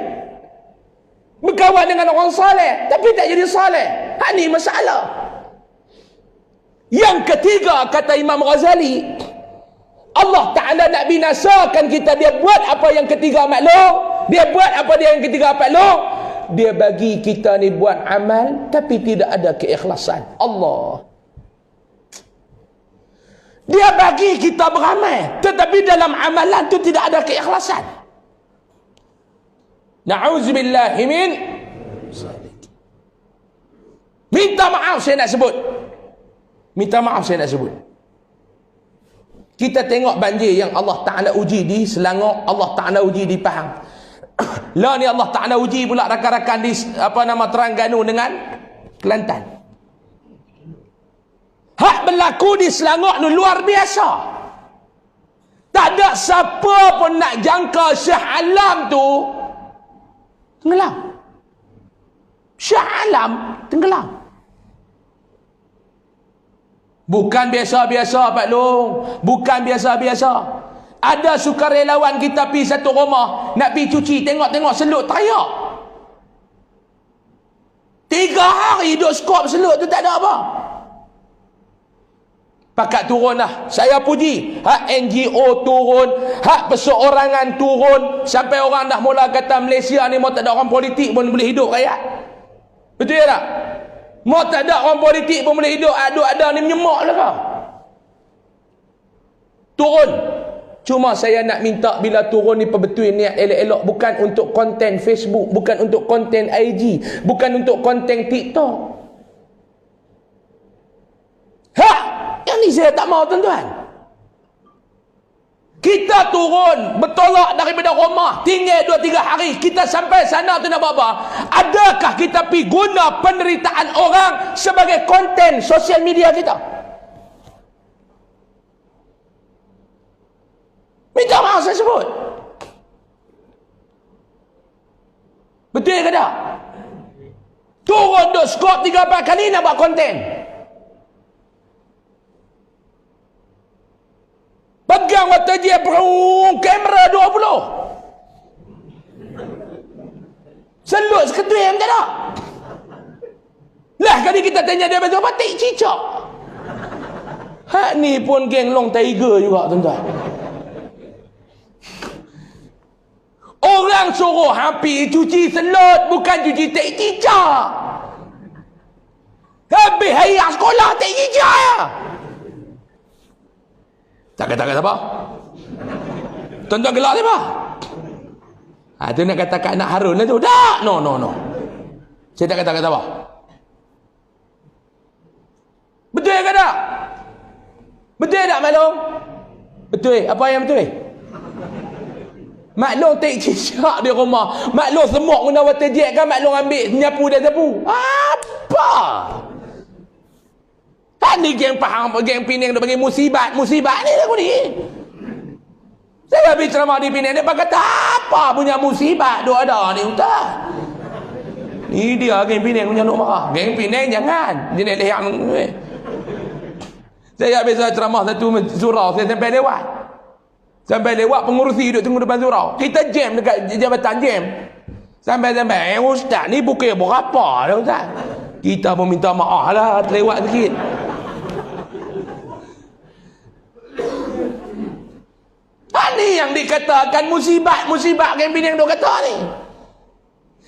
Berkawan dengan orang saleh tapi tak jadi saleh. Ini masalah. Yang ketiga kata Imam Ghazali, Allah Ta'ala nak binasakan kita. Dia buat apa yang ketiga maklum. Dia buat apa dia yang ketiga maklum. Dia bagi kita ni buat amal tapi tidak ada keikhlasan. Allah. Dia bagi kita beramal tetapi dalam amalan tu tidak ada keikhlasan. Na'udzubillahi min. Minta maaf saya nak sebut. Minta maaf saya nak sebut. Kita tengok banjir yang Allah Ta'ala uji di Selangor, Allah Ta'ala uji di Pahang. Lah ni Allah Ta'ala uji pula rakan-rakan di Terengganu dengan Kelantan. Hak berlaku di Selangor ni luar biasa. Tak ada siapa pun nak jangka Shah Alam tu tenggelam. Shah Alam tenggelam. Bukan biasa-biasa Pak Long. Bukan biasa-biasa. Ada sukarelawan kita pergi satu rumah nak pergi cuci, tengok-tengok selut teriak. 3 hari duduk skop selut tu tak ada apa. Pakat turun lah. Saya puji. Hak NGO turun. Hak perseorangan turun. Sampai orang dah mula kata Malaysia ni mau tak ada orang politik pun boleh hidup rakyat. Betul tak? Mau tak ada orang politik pun boleh hidup. Ada ni menyemak lah kau. Turun. Cuma saya nak minta bila turun ni perbetul niat elok-elok. Bukan untuk konten Facebook. Bukan untuk konten IG. Bukan untuk konten TikTok. Yang ni saya tak mau tuan-tuan. Kita turun bertolak daripada rumah, tinggal 2-3 hari, kita sampai sana tu nak buat apa? Adakah kita pergi guna penderitaan orang sebagai konten sosial media kita? Minta maaf saya sebut. Betul ke tak? Turun duk skop 3-4 kali nak buat konten. Pegang waktu dia kamera 20. Selut seketul yang tak ada. Lah kali kita tanya dia betul apa? Tak cicak. Hak ni pun geng long tiger juga tuan-tuan. Orang suruh hampir cuci selut, bukan cuci tak cicak. Habis hari sekolah tak cicak ya. Tak kata apa? Tuan-tuan gelak ni apa? Tu nak kata kat anak Harun lah tu. Tak, no. Saya tak kata apa? Betul ke tak? Betul tak Maklum? Betul. Apa yang betul? Maklum tak cicak di rumah. Maklum semua guna water jet kan. Maklum ambil nyapu dan sapu. Apa? Ni geng Pahang, geng Penang dia bagi musibat ni aku ni. Saya habis ceramah di Penang dia kata apa punya musibat duk ada ni ustaz. Ni dia geng Penang punya nak marah. Geng Penang jangan jenis leyak. Saya habis ceramah satu surau, saya sampai lewat. Sampai lewat pengurusi duduk tunggu depan surau. Kita jam dekat jabatan jam. Sampai ustaz ni bukan berapa dah ustaz. Kita pun minta maaf lah terlewat sikit. Ini yang dikatakan musibat yang Penang duk kata ni.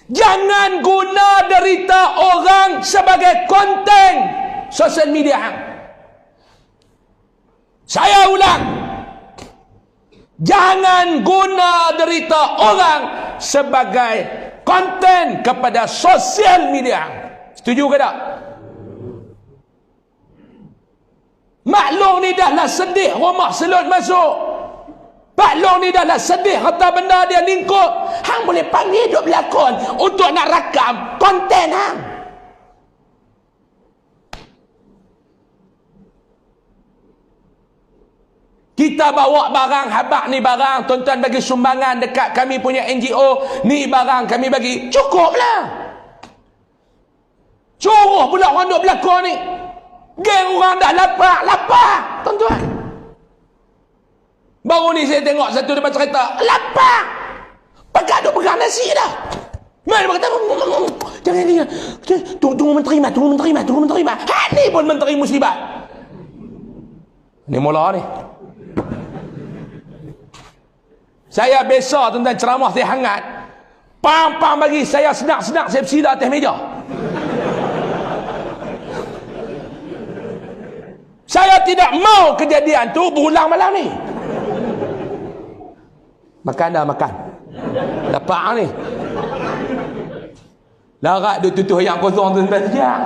Jangan guna derita orang sebagai konten sosial media. Saya ulang. Jangan guna derita orang sebagai konten kepada sosial media. Setuju ke tak? Maklum ni dah lah sedih rumah selut masuk. Pak Long ni dah lah sedih harta benda dia lingkup. Hang boleh panggil duk berlakon untuk nak rakam konten hang. Kita bawa barang habak ni barang, tuan-tuan bagi sumbangan dekat kami punya NGO, ni barang kami bagi. Cukuplah. Suruh pula orang duk belakang ni. Geng orang dah lapar, tuan-tuan. Baru ni saya tengok satu depan cerita, lapar. Pegang duk pegang nasi dah. Mana berkata, jangan. Tunggu menteri mah. Ha ni pun menteri musibah. Ni mula ni. Saya biasa tuan-tuan ceramah saya hangat. Pam bagi saya senak-senak saya bersila atas meja. Saya tidak mau kejadian tu berulang malam ni. Makan dah makan. Lapar ni. Larat duk tutup yang kosong tuan-tuan sekejap.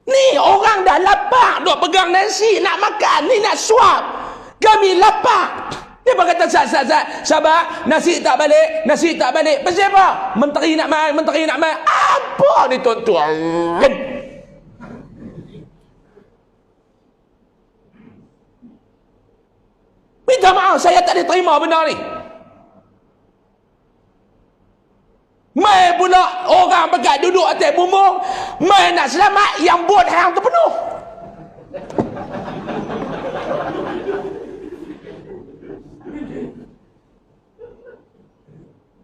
Ni orang dah lapar, duk pegang nasi, nak makan, ni nak suap. Kami lapar. Dia berkata, sabar, nasi tak balik. Pasal apa? Menteri nak mai. Apa ni tuan-tuan? Minta maaf, saya tak boleh terima benda ni. Mai pula orang pekat duduk atas bumbung, mai nak selamat, yang bot hang terpenuh.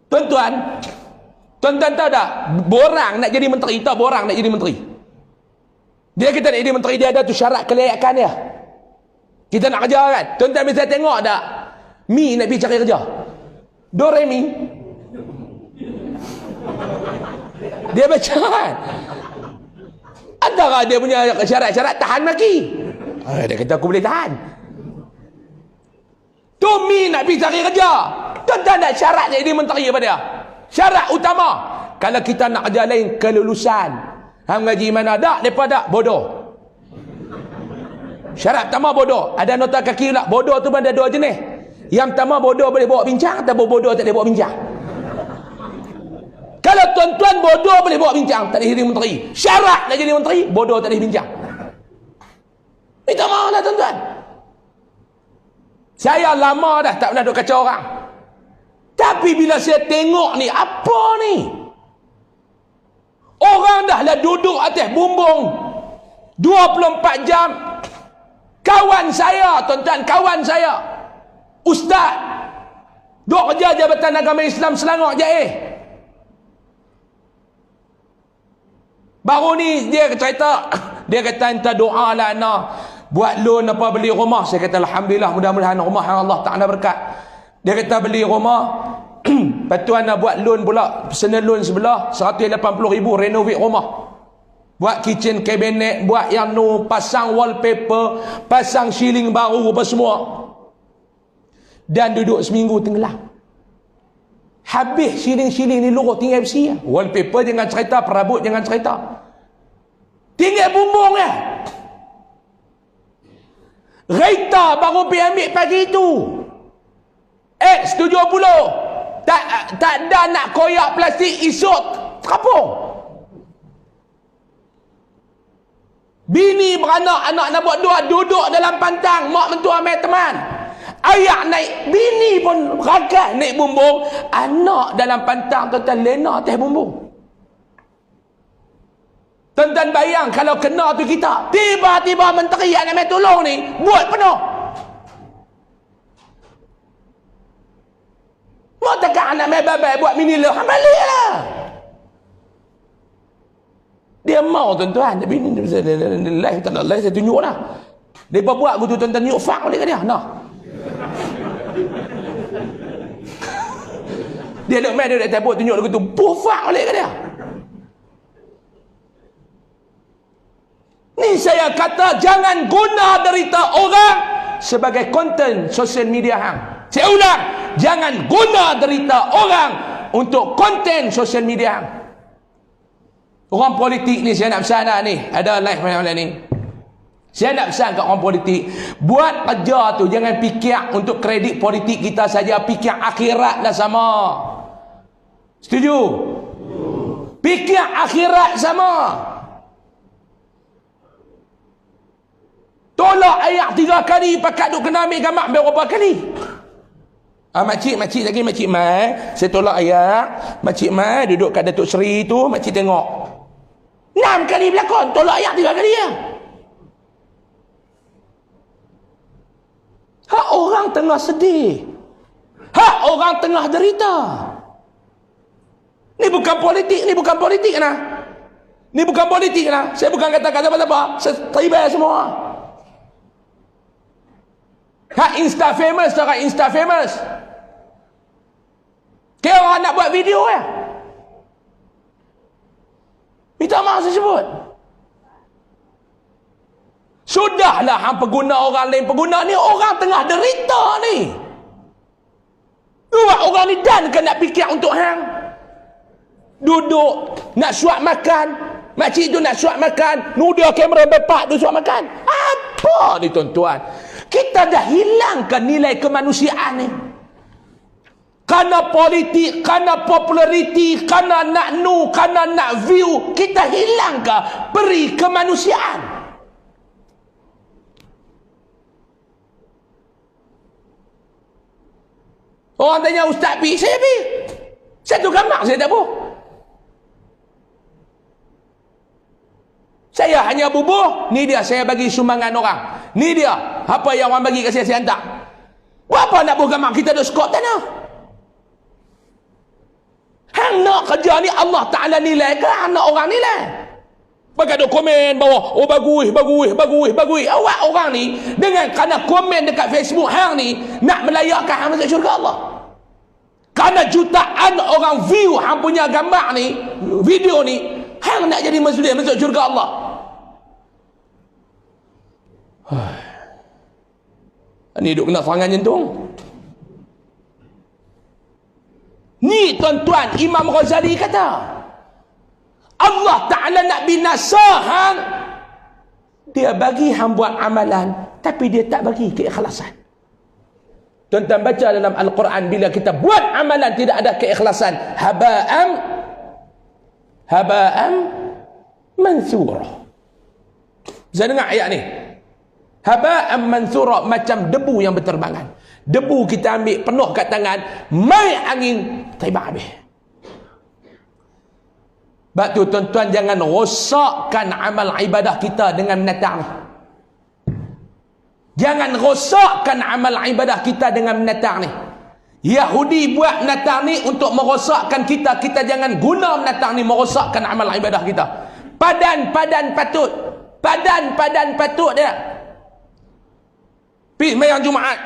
Tuan-tuan tahu tak, borang nak jadi menteri, dia kata nak jadi menteri, dia ada tu syarat kelayakan dia. Kita nak kerja kan, tuan-tuan bisa tengok tak, Mi nak pergi cari kerja, Doremi dia baca kan, antara dia punya syarat-syarat tahan maki. Dia kata aku boleh tahan. Tu Mi nak pergi cari kerja, tuan-tuan nak syarat jadi menteri apa dia? Syarat utama, kalau kita nak kerja lain, kelulusan. Hang ngaji mana dak, depa dak bodoh. Syarat pertama bodoh. Ada nota kaki pula, bodoh tu pun ada dua jenis. Yang pertama bodoh boleh bawa bincang, atau bodoh tak boleh bawa bincang. Kalau tuan-tuan bodoh boleh bawa bincang, tak boleh jadi menteri. Syarat nak jadi menteri, bodoh tak boleh bincang. Minta maaf lah tuan-tuan. Saya lama dah tak pernah duk kacau orang. Tapi bila saya tengok ni, apa ni? Orang dah lah duduk atas bumbung 24 jam. Kawan saya, tuan-tuan, ustaz, duk kerja Jabatan Agama Islam Selangor Jaih. Baru ni dia cerita, dia kata minta doa lah anak buat loan apa beli rumah. Saya kata alhamdulillah, mudah-mudahan rumah yang Allah Ta'ala berkat. Dia kata beli rumah, lepas tu nak buat loan pula, personal loan sebelah 180,000 renovate rumah. Buat kitchen cabinet, buat yang nu, pasang wallpaper, pasang ceiling baru apa semua. Dan duduk seminggu tenggelam. Habis ceiling ni luruh, tinggal besi. Wallpaper jangan cerita, perabot jangan cerita. Tinggal bumbung ya. Raita baru pergi ambil pagi tu. X70. Tak ada nak koyak plastik, esok terapung. Bini beranak, anak nak buat dua, duduk dalam pantang, mak mentua main teman. Ayah naik, bini pun ragas naik bumbung, anak dalam pantang, tuan-tuan lena atas bumbung. Tuan-tuan bayang kalau kena tu kita, tiba-tiba menteri yang nak main tolong ni buat penuh. Mau tekan anak main babai buat mini lo, balik lah. Dia mau tuan-tuan, tapi ni live tak nak live, saya tunjuk lah. Dia buat begitu tuan-tuan, tunjuk fak balik ke dia. Nah. Dia duk main, dia dah tabut tunjuk begitu, fak balik ke dia. Ni saya kata jangan guna derita orang sebagai konten sosial media hang. Saya ulang, jangan guna derita orang untuk konten sosial media hang. Orang politik ni saya nak pesan ni, ada live malam ni. Saya nak pesan kat orang politik, buat kerja tu jangan fikir untuk kredit politik kita saja, fikir akhirat dah sama. Setuju? Fikir akhirat sama. Tolak ayat 3 kali, pakat duk kena ambil gambar berapa kali? Makcik lagi, Makcik Mai, saya tolak ayat. Makcik Mai duduk kat Datuk Seri tu, makcik tengok 6 kali berlakon, tolak ayat 3 kali ya. Hak orang tengah sedih, hak orang tengah derita. Ni bukan politik, ni bukan politik nah. Ni bukan politik nah. Saya bukan kata-kata apa-apa, saya terima semua. Hak Insta famous, tak Insta famous. Kira orang nak buat video ya. Minta maaf saya sebut. Sudahlah hang pengguna orang lain, pengguna ni orang tengah derita ni. Orang ni dan kan nak fikir untuk hang. Duduk nak suap makan, makcik tu nak suap makan, nudia kamera bepak tu suap makan. Apa ni tuan-tuan? Kita dah hilangkan nilai kemanusiaan ni. Kerana politik, kerana populariti, kerana nak kerana nak view, kita hilangkan peri kemanusiaan. Orang tanya Ustaz pi, saya pi. Satu gambar saya tak buh. Saya hanya bubuh, ni dia saya bagi sumbangan orang. Ni dia apa yang orang bagi kat saya hantar. Berapa nak buh gambar kita duk skop tanah? Hang nak kerja ni Allah Ta'ala nilai ke hang nak orang nilai? Bagi duk komen bawah, oh bagus. Awak orang ni dengan kerana komen dekat Facebook hang ni nak melayakkan hang masuk syurga Allah. Kerana jutaan orang view hang punya gambar ni, video ni, hang nak jadi Muslim masuk syurga Allah. Ni duk kena serangan jantung. Ni tuan-tuan, Imam Ghazali kata Allah Ta'ala nak binasa hang, dia bagi hang buat amalan tapi dia tak bagi keikhlasan. Tuan-tuan baca dalam Al-Quran, bila kita buat amalan tidak ada keikhlasan, haba'am mansura. Saya dengar ayat ni, haba'am mansura, macam debu yang berterbangan. Debu kita ambil penuh kat tangan, mai angin terbang habis. Sebab tu tuan-tuan jangan rosakkan amal ibadah kita dengan menatang ni. Jangan rosakkan amal ibadah kita dengan menatang ni. Yahudi buat menatang ni untuk merosakkan kita. Kita jangan guna menatang ni merosakkan amal ibadah kita. Padan patut. Padan patut dia. Pergi sembahyang Jumaat.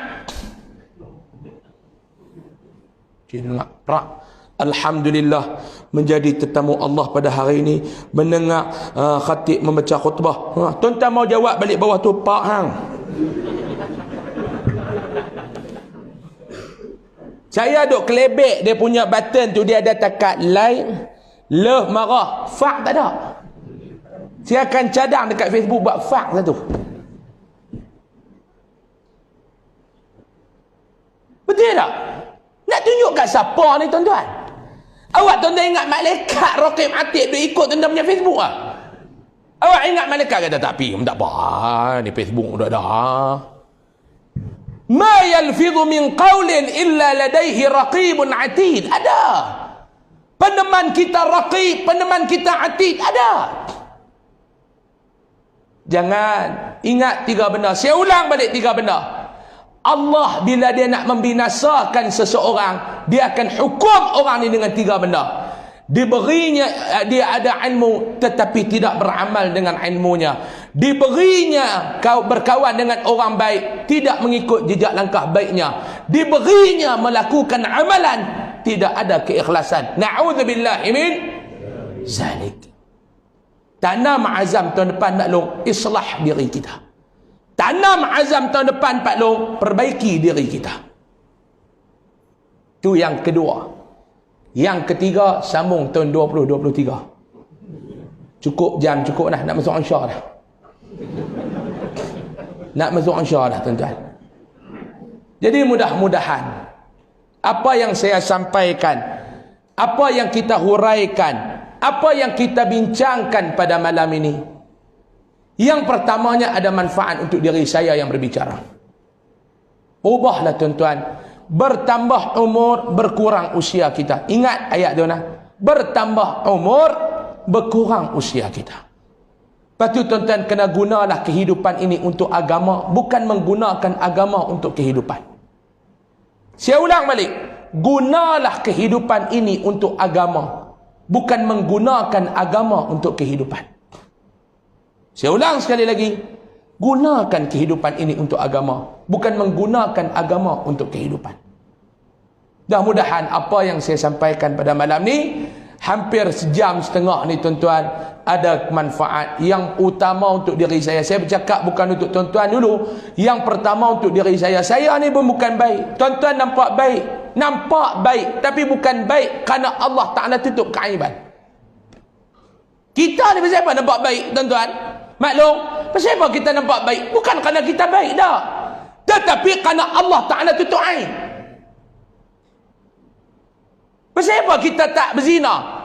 Dengar prak, alhamdulillah menjadi tetamu Allah pada hari ini, mendengar khatib membaca khutbah. Tuan-tuan mau jawab balik bawah tu, pak hang. Saya duk kelebek dia punya button tu, dia ada takat like, love, marah, fak tak ada. Saya akan cadang dekat Facebook buat fak satu. Betul tak? Nak tunjuk kat siapa ni tuan-tuan? Awak tuan-tuan ingat malaikat Raqib Atid duk ikut tuan-tuan punya Facebook ah? Awak ingat malaikat kata tak apa, ni Facebook dah dah. Ma yalfidhu min qawlin illa ladaihi raqibun atid. Ada. Peneman kita raqib, peneman kita atid, ada. Jangan ingat 3 benda. Saya ulang balik 3 benda. Allah bila dia nak membinasakan seseorang, dia akan hukum orang ni dengan 3 benda. Diberinya, dia ada ilmu tetapi tidak beramal dengan ilmunya. Diberinya kau berkawan dengan orang baik, tidak mengikut jejak langkah baiknya. Diberinya melakukan amalan, tidak ada keikhlasan. Na'udzubillahi min zalik. Tanam azam tahun depan nak long islah diri kita. Tanam azam tahun depan Pak Long, perbaiki diri kita. Itu yang kedua. Yang ketiga, sambung tahun 2023. Cukup jam, cukup dah. Nak masuk Ansha dah. Nak masuk Ansha dah tuan-tuan. Jadi mudah-mudahan apa yang saya sampaikan, apa yang kita huraikan, apa yang kita bincangkan pada malam ini, yang pertamanya ada manfaat untuk diri saya yang berbicara. Ubahlah tuan-tuan. bertambah umur, berkurang usia kita. Ingat ayat tu nah. Bertambah umur, berkurang usia kita. Lepas tu tuan-tuan kena gunalah kehidupan ini untuk agama, bukan menggunakan agama untuk kehidupan. Saya ulang balik. Gunalah kehidupan ini untuk agama, bukan menggunakan agama untuk kehidupan. Saya ulang sekali lagi. Gunakan kehidupan ini untuk agama, bukan menggunakan agama untuk kehidupan. Mudah-mudahan apa yang saya sampaikan pada malam ni, hampir sejam setengah ni tuan-tuan, ada manfaat yang utama untuk diri saya. Saya bercakap bukan untuk tuan-tuan dulu. Yang pertama untuk diri saya. Saya ni pun bukan baik. Tuan-tuan nampak baik. Nampak baik. Tapi bukan baik kerana Allah Ta'ala tutup keaiban. Kita ni pasal apa nampak baik tuan-tuan? Maklum, pasal apa kita nampak baik? Bukan kerana kita baik dah. Tetapi kerana Allah Ta'ala tutup aib. Pasal apa kita tak berzina?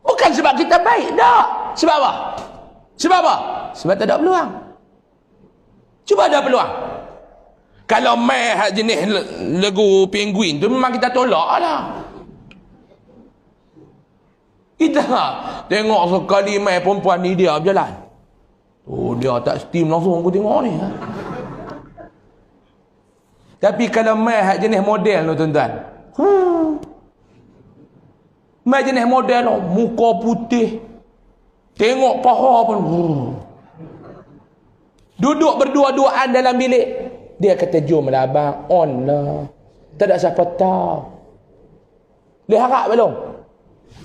Bukan sebab kita baik, tak. Sebab apa? Sebab apa? Sebab tak ada peluang. Cuba ada peluang. Kalau mai jenis lagu penguin tu memang kita tolak lah. Kita tengok sekali mai perempuan ni dia berjalan. Oh, dia tak steam langsung aku tengok ni. Tapi kalau mai jenis model tu tuan-tuan. Mai jenis model tu, muka putih. Tengok paha pun. Duduk berdua-duaan dalam bilik. Dia kata, jom lah abang, on lah. Tak ada siapa tahu. Dia harap belum?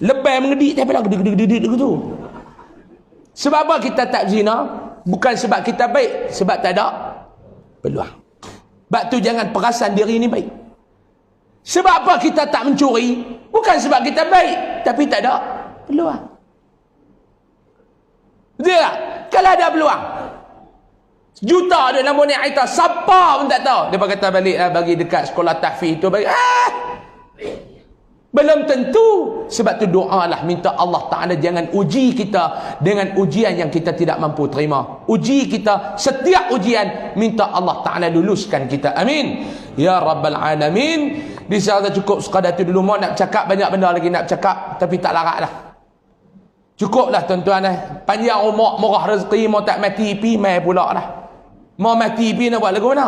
Lebih mengedik, tapi lah gedik-gedik gitu. Sebab apa kita tak zina? Bukan sebab kita baik, sebab tak ada peluang. Sebab tu jangan perasan diri ni baik. Sebab apa kita tak mencuri? Bukan sebab kita baik, tapi tak ada peluang. Betul tak? Kalau ada peluang, juta ada nombor ni Aita, siapa pun tak tahu. Dia kata balik lah, bagi dekat sekolah tahfiz tu, bagi belum tentu. Sebab tu doa lah, minta Allah Ta'ala jangan uji kita dengan ujian yang kita tidak mampu terima. Uji kita, setiap ujian minta Allah Ta'ala luluskan kita. Amin ya Rabbal Alamin. Di sana cukup sekadar tu dulu. Mau nak cakap banyak benda lagi nak cakap, tapi tak larat lah. Cukuplah tuan-tuan. Panjang umur, murah rezeki, mau tak mati pi, mai pula lah. Mau mati pi nak buat lagu mana?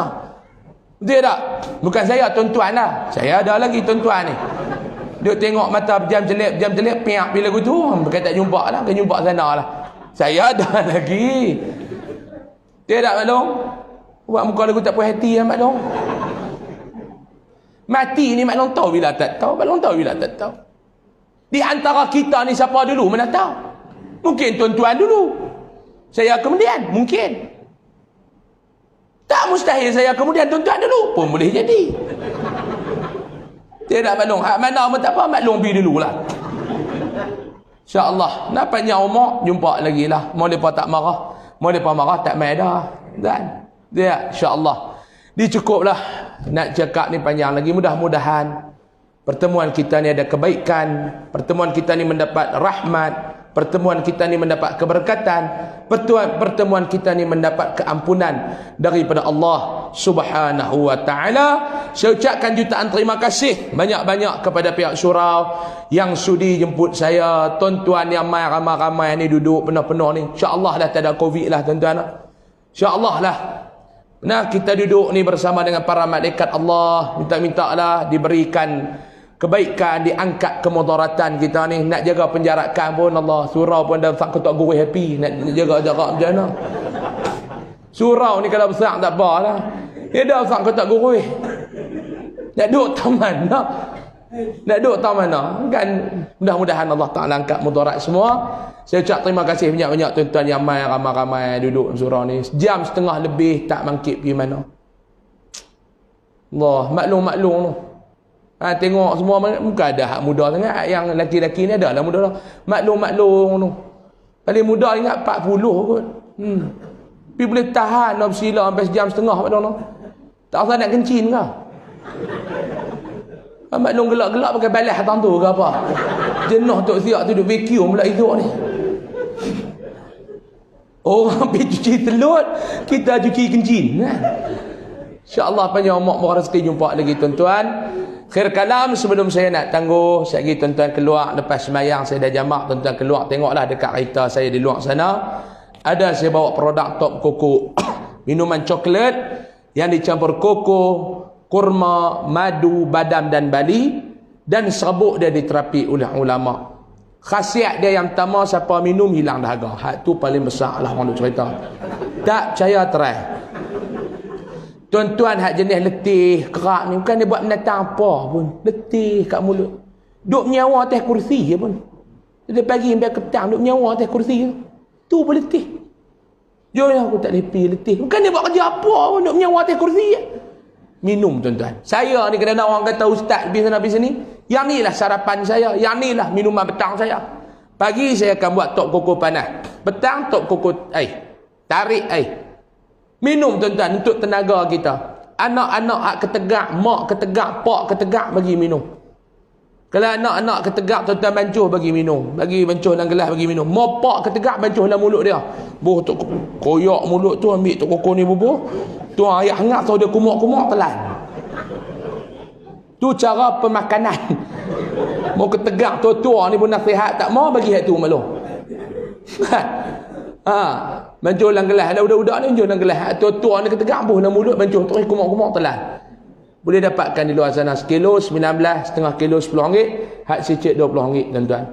Betul tak? Bukan saya tuan-tuan lah. Saya ada lagi tuan-tuan ni. Dia tengok mata berjam-jelip, piak bila lagu tu. Bukan tak jumpa lah, kan jumpa sana lah. Saya ada lagi. Dia tak maklum? Buat muka lagu tak puas hati lah maklum. Mati ni maklum tahu bila tak tahu. Maklum tahu bila tak tahu. Di antara kita ni siapa dulu mana tahu? Mungkin tuan-tuan dulu. Saya kemudian. Mungkin. Tak mustahil saya kemudian tuan-tuan dulu. Pun boleh jadi. Dia tak maklum. Hak mana pun tak apa. Maklum pergi dulu lah. InsyaAllah. Nak panjang umur. Jumpa lagi lah. Mau mereka tak marah. Mau mereka marah tak main dah. Dan. Dia insyaAllah. Dicukuplah. Nak cakap ni panjang lagi. Mudah-mudahan pertemuan kita ni ada kebaikan. Pertemuan kita ni mendapat rahmat. Pertemuan kita ni mendapat keberkatan. Pertemuan kita ni mendapat keampunan daripada Allah Subhanahu wa ta'ala. Saya ucapkan jutaan terima kasih banyak-banyak kepada pihak surau yang sudi jemput saya. Tuan-tuan yang mai ramai-ramai ni duduk penuh-penuh ni. InsyaAllah lah tak ada COVID lah tuan-tuan. InsyaAllah lah. Nah, kita duduk ni bersama dengan para malaikat Allah. Minta-minta lah diberikan kebaikan, diangkat kemudaratan kita ni. Nak jaga penjarakan pun Allah. Surau pun dah besar ketuk gurih happy. Nak jaga jarak macam mana. Surau ni kalau besar tak apa lah. Dia dah besar ketuk gurih. Nak duduk taman mana? Nak duduk taman mana? Kan mudah-mudahan Allah Ta'ala angkat mudarat semua. Saya ucap terima kasih banyak-banyak tuan-tuan yang mai ramai-ramai duduk surau ni. Jam setengah lebih tak bangkit pergi mana. Allah, maklum-maklum tu. Tengok semua muka ada hak muda sangat. Yang lelaki-lelaki ni ada lah muda lah. Maklum-maklum tu. Paling muda ingat 40 kot. Tapi boleh tahan nak bersila sampai sejam setengah pada tu. Tak usah nak kencin ke? Maklum gelak-gelak pakai balas hatang tu ke apa? Jenuh tok siap tu duduk vacuum pula hidup ni. Orang pergi cuci telur, kita cuci kencin kan? InsyaAllah panjang umur moga rezeki jumpa lagi tuan-tuan. Khair kalam sebelum saya nak tangguh, saya pergi tuan-tuan keluar lepas semayang saya dah jamak, tuan-tuan keluar tengoklah dekat kereta saya di luar sana. Ada saya bawa produk Top Koko. Minuman coklat yang dicampur koko, kurma, madu, badam dan bali, dan serbuk dia diterapi oleh ulama. Khasiat dia yang pertama, siapa minum hilang dahaga. Hak tu paling besar lah orang nak cerita. Tak percaya try. Tuan-tuan hak jenis letih, kerak ni bukan dia buat binatang apa pun. Letih kat mulut. Duk menyawa atas kursi je pun. Dia pagi sampai ke petang duk menyawa atas kursi je. Tu pun letih. Jom aku tak lepi letih. Bukan dia buat kerja apa pun duk menyawa atas kursi je. Minum tuan-tuan. Saya ni kadang-kadang orang kata ustaz pergi sana pergi sini. Yang ni lah sarapan saya. Yang ni lah minuman petang saya. Pagi saya akan buat Top Koko panas. Petang Top Koko air. Tarik air. Minum tuan-tuan untuk tenaga kita. Anak-anak hak ketegak, mak ketegak, pak ketegak bagi minum. Kalau anak-anak ketegak tuan-tuan bancuh bagi minum. Bagi bancuh dalam gelas bagi minum. Mak pak ketegak bancuh dalam mulut dia. Buh tu koyak mulut tu ambil Top Koko ni bubuh. Tu air hangat tu dia kumuk-kumuk telan. Tu cara pemakanan. Mau ketegak tua-tua ni pun nasihat tak mau bagi hak tu malu. Bancuh dalam gelas. Ada budak-budak ni bancuh dalam gelas. Tua-tua ni ketegak buh dalam mulut bancuh terus kumuk-kumuk telan. Boleh dapatkan di luar sana sekilo 19, setengah kilo 10 ringgit, hak sicit 20 ringgit tuan-tuan.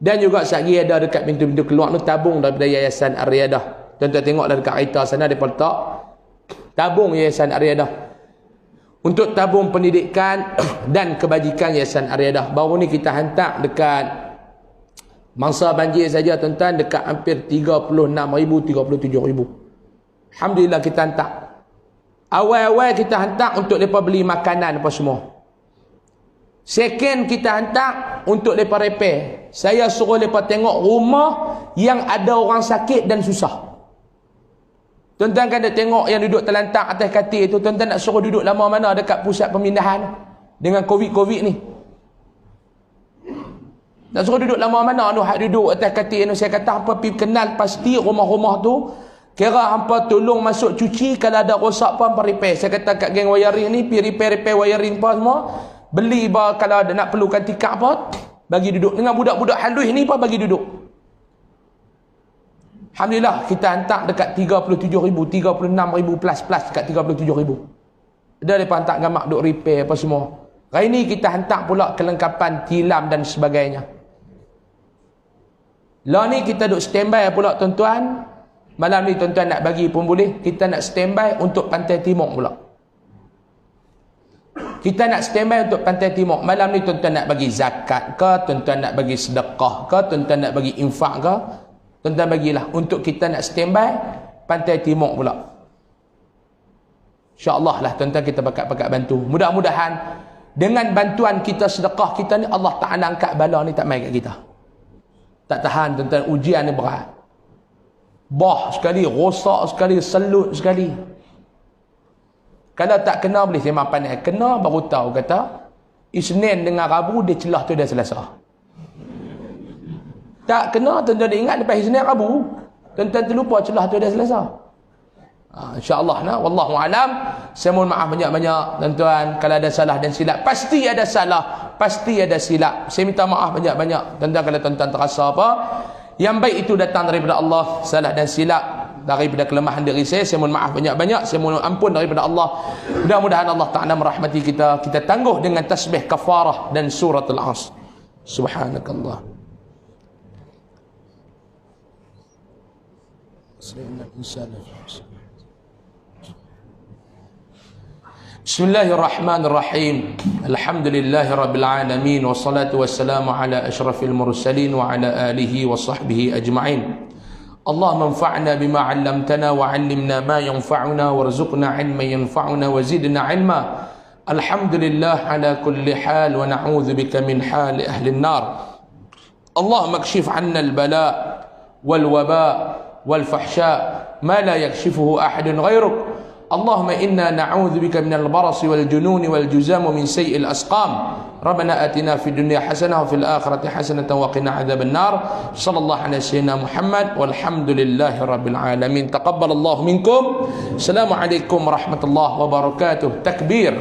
Dan juga sehari ada dekat pintu-pintu keluar tu tabung daripada Yayasan Ar-Riyadah. Tuan-tuan tengoklah dekat kereta sana dia letak tabung Yayasan Ar-Riyadah. Untuk tabung pendidikan dan kebajikan Yayasan Ar-Riyadah. Baru ni kita hantar dekat mangsa banjir saja tuan-tuan dekat hampir 36,000, 37,000. Alhamdulillah kita hantar. Awal-awal kita hantar untuk mereka beli makanan apa semua. Second kita hantar untuk mereka repair. Saya suruh mereka tengok rumah yang ada orang sakit dan susah. Tuan-tuan kan ada tengok yang duduk terlantak atas katil tu. Tuan-tuan nak suruh duduk lama mana dekat pusat pemindahan dengan COVID ni. Nak suruh duduk lama mana tu hak duduk atas katil tu. Saya kata hampa pergi kenal pasti rumah-rumah tu. Kira hampa tolong masuk cuci, kalau ada rosak pun hampa repair. Saya kata kat geng wiring ni pergi repair wiring apa semua. Beli kalau ada nak perlukan tikar apa bagi duduk. Dengan budak-budak halus ni pun bagi duduk. Alhamdulillah kita hantar dekat 37,000, 36,000 plus dekat 37,000. Ada mereka hantar gamak duk repair apa semua. Hari ni kita hantar pula kelengkapan tilam dan sebagainya. Lah ni kita duk standby pula tuan-tuan. Malam ni tuan-tuan nak bagi pun boleh. Kita nak standby untuk Pantai Timur pula. Kita nak standby untuk Pantai Timur. Malam ni tuan-tuan nak bagi zakat ke, tuan-tuan nak bagi sedekah ke, tuan-tuan nak bagi infak ke, tuan-tuan bagilah. Untuk kita nak standby Pantai Timur pula. InsyaAllah lah tuan-tuan kita bakat-bakat bantu. Mudah-mudahan dengan bantuan kita sedekah kita ni, Allah Ta'ala angkat bala ni tak main kat kita. Tak tahan tuan-tuan, ujian ni berat. Bah sekali, rosak sekali, selut sekali. Kalau tak kena boleh sembang pandai. Kena baru tahu kata Isnin dengan Rabu dia celah tu dah Selasa. Tak kena tuan-tuan dia ingat lepas Isnin Rabu. Tuan-tuan terlupa celah tu dah Selasa. InsyaAllah nah, wallahu alam. Saya mohon maaf banyak-banyak tuan-tuan kalau ada salah dan silap. Pasti ada salah, pasti ada silap. Saya minta maaf banyak-banyak tuan-tuan kalau tuan-tuan terasa apa. Yang baik itu datang daripada Allah, salah dan silap daripada kelemahan diri saya mohon maaf banyak-banyak, saya mohon ampun daripada Allah. Mudah-mudahan Allah Ta'ala merahmati kita. Kita tangguh dengan tasbih kafarah dan surat Al-Asr. Subhanakallah. Bismillahirrahmanirrahim. Alhamdulillahirabbil alamin wassalatu wassalamu ala asyrafil mursalin wa ala alihi wa sahbihi ajma'in. Allahumma anfa'na bima 'allamtana wa 'allimna ma yanfa'una warzuqna 'ilman yanfa'una wa zidna 'ilma. Alhamdulillah ala kulli hal wa na'udzu bika min hali ahli an-nar. Allahumma kshif 'anna al-bala' wal waba' wal fahsya' ma la yakshifuhu ahadun ghairuk. اللهم إنا نعوذ بك من البرص والجنون والجزام ومن سيء الأسقام ربنا آتنا في الدنيا حسنة وفي الآخرة حسنة وقنا عذاب النار صلى الله على سيدنا محمد والحمد لله رب العالمين تقبل الله منكم السلام عليكم ورحمة الله وبركاته تكبير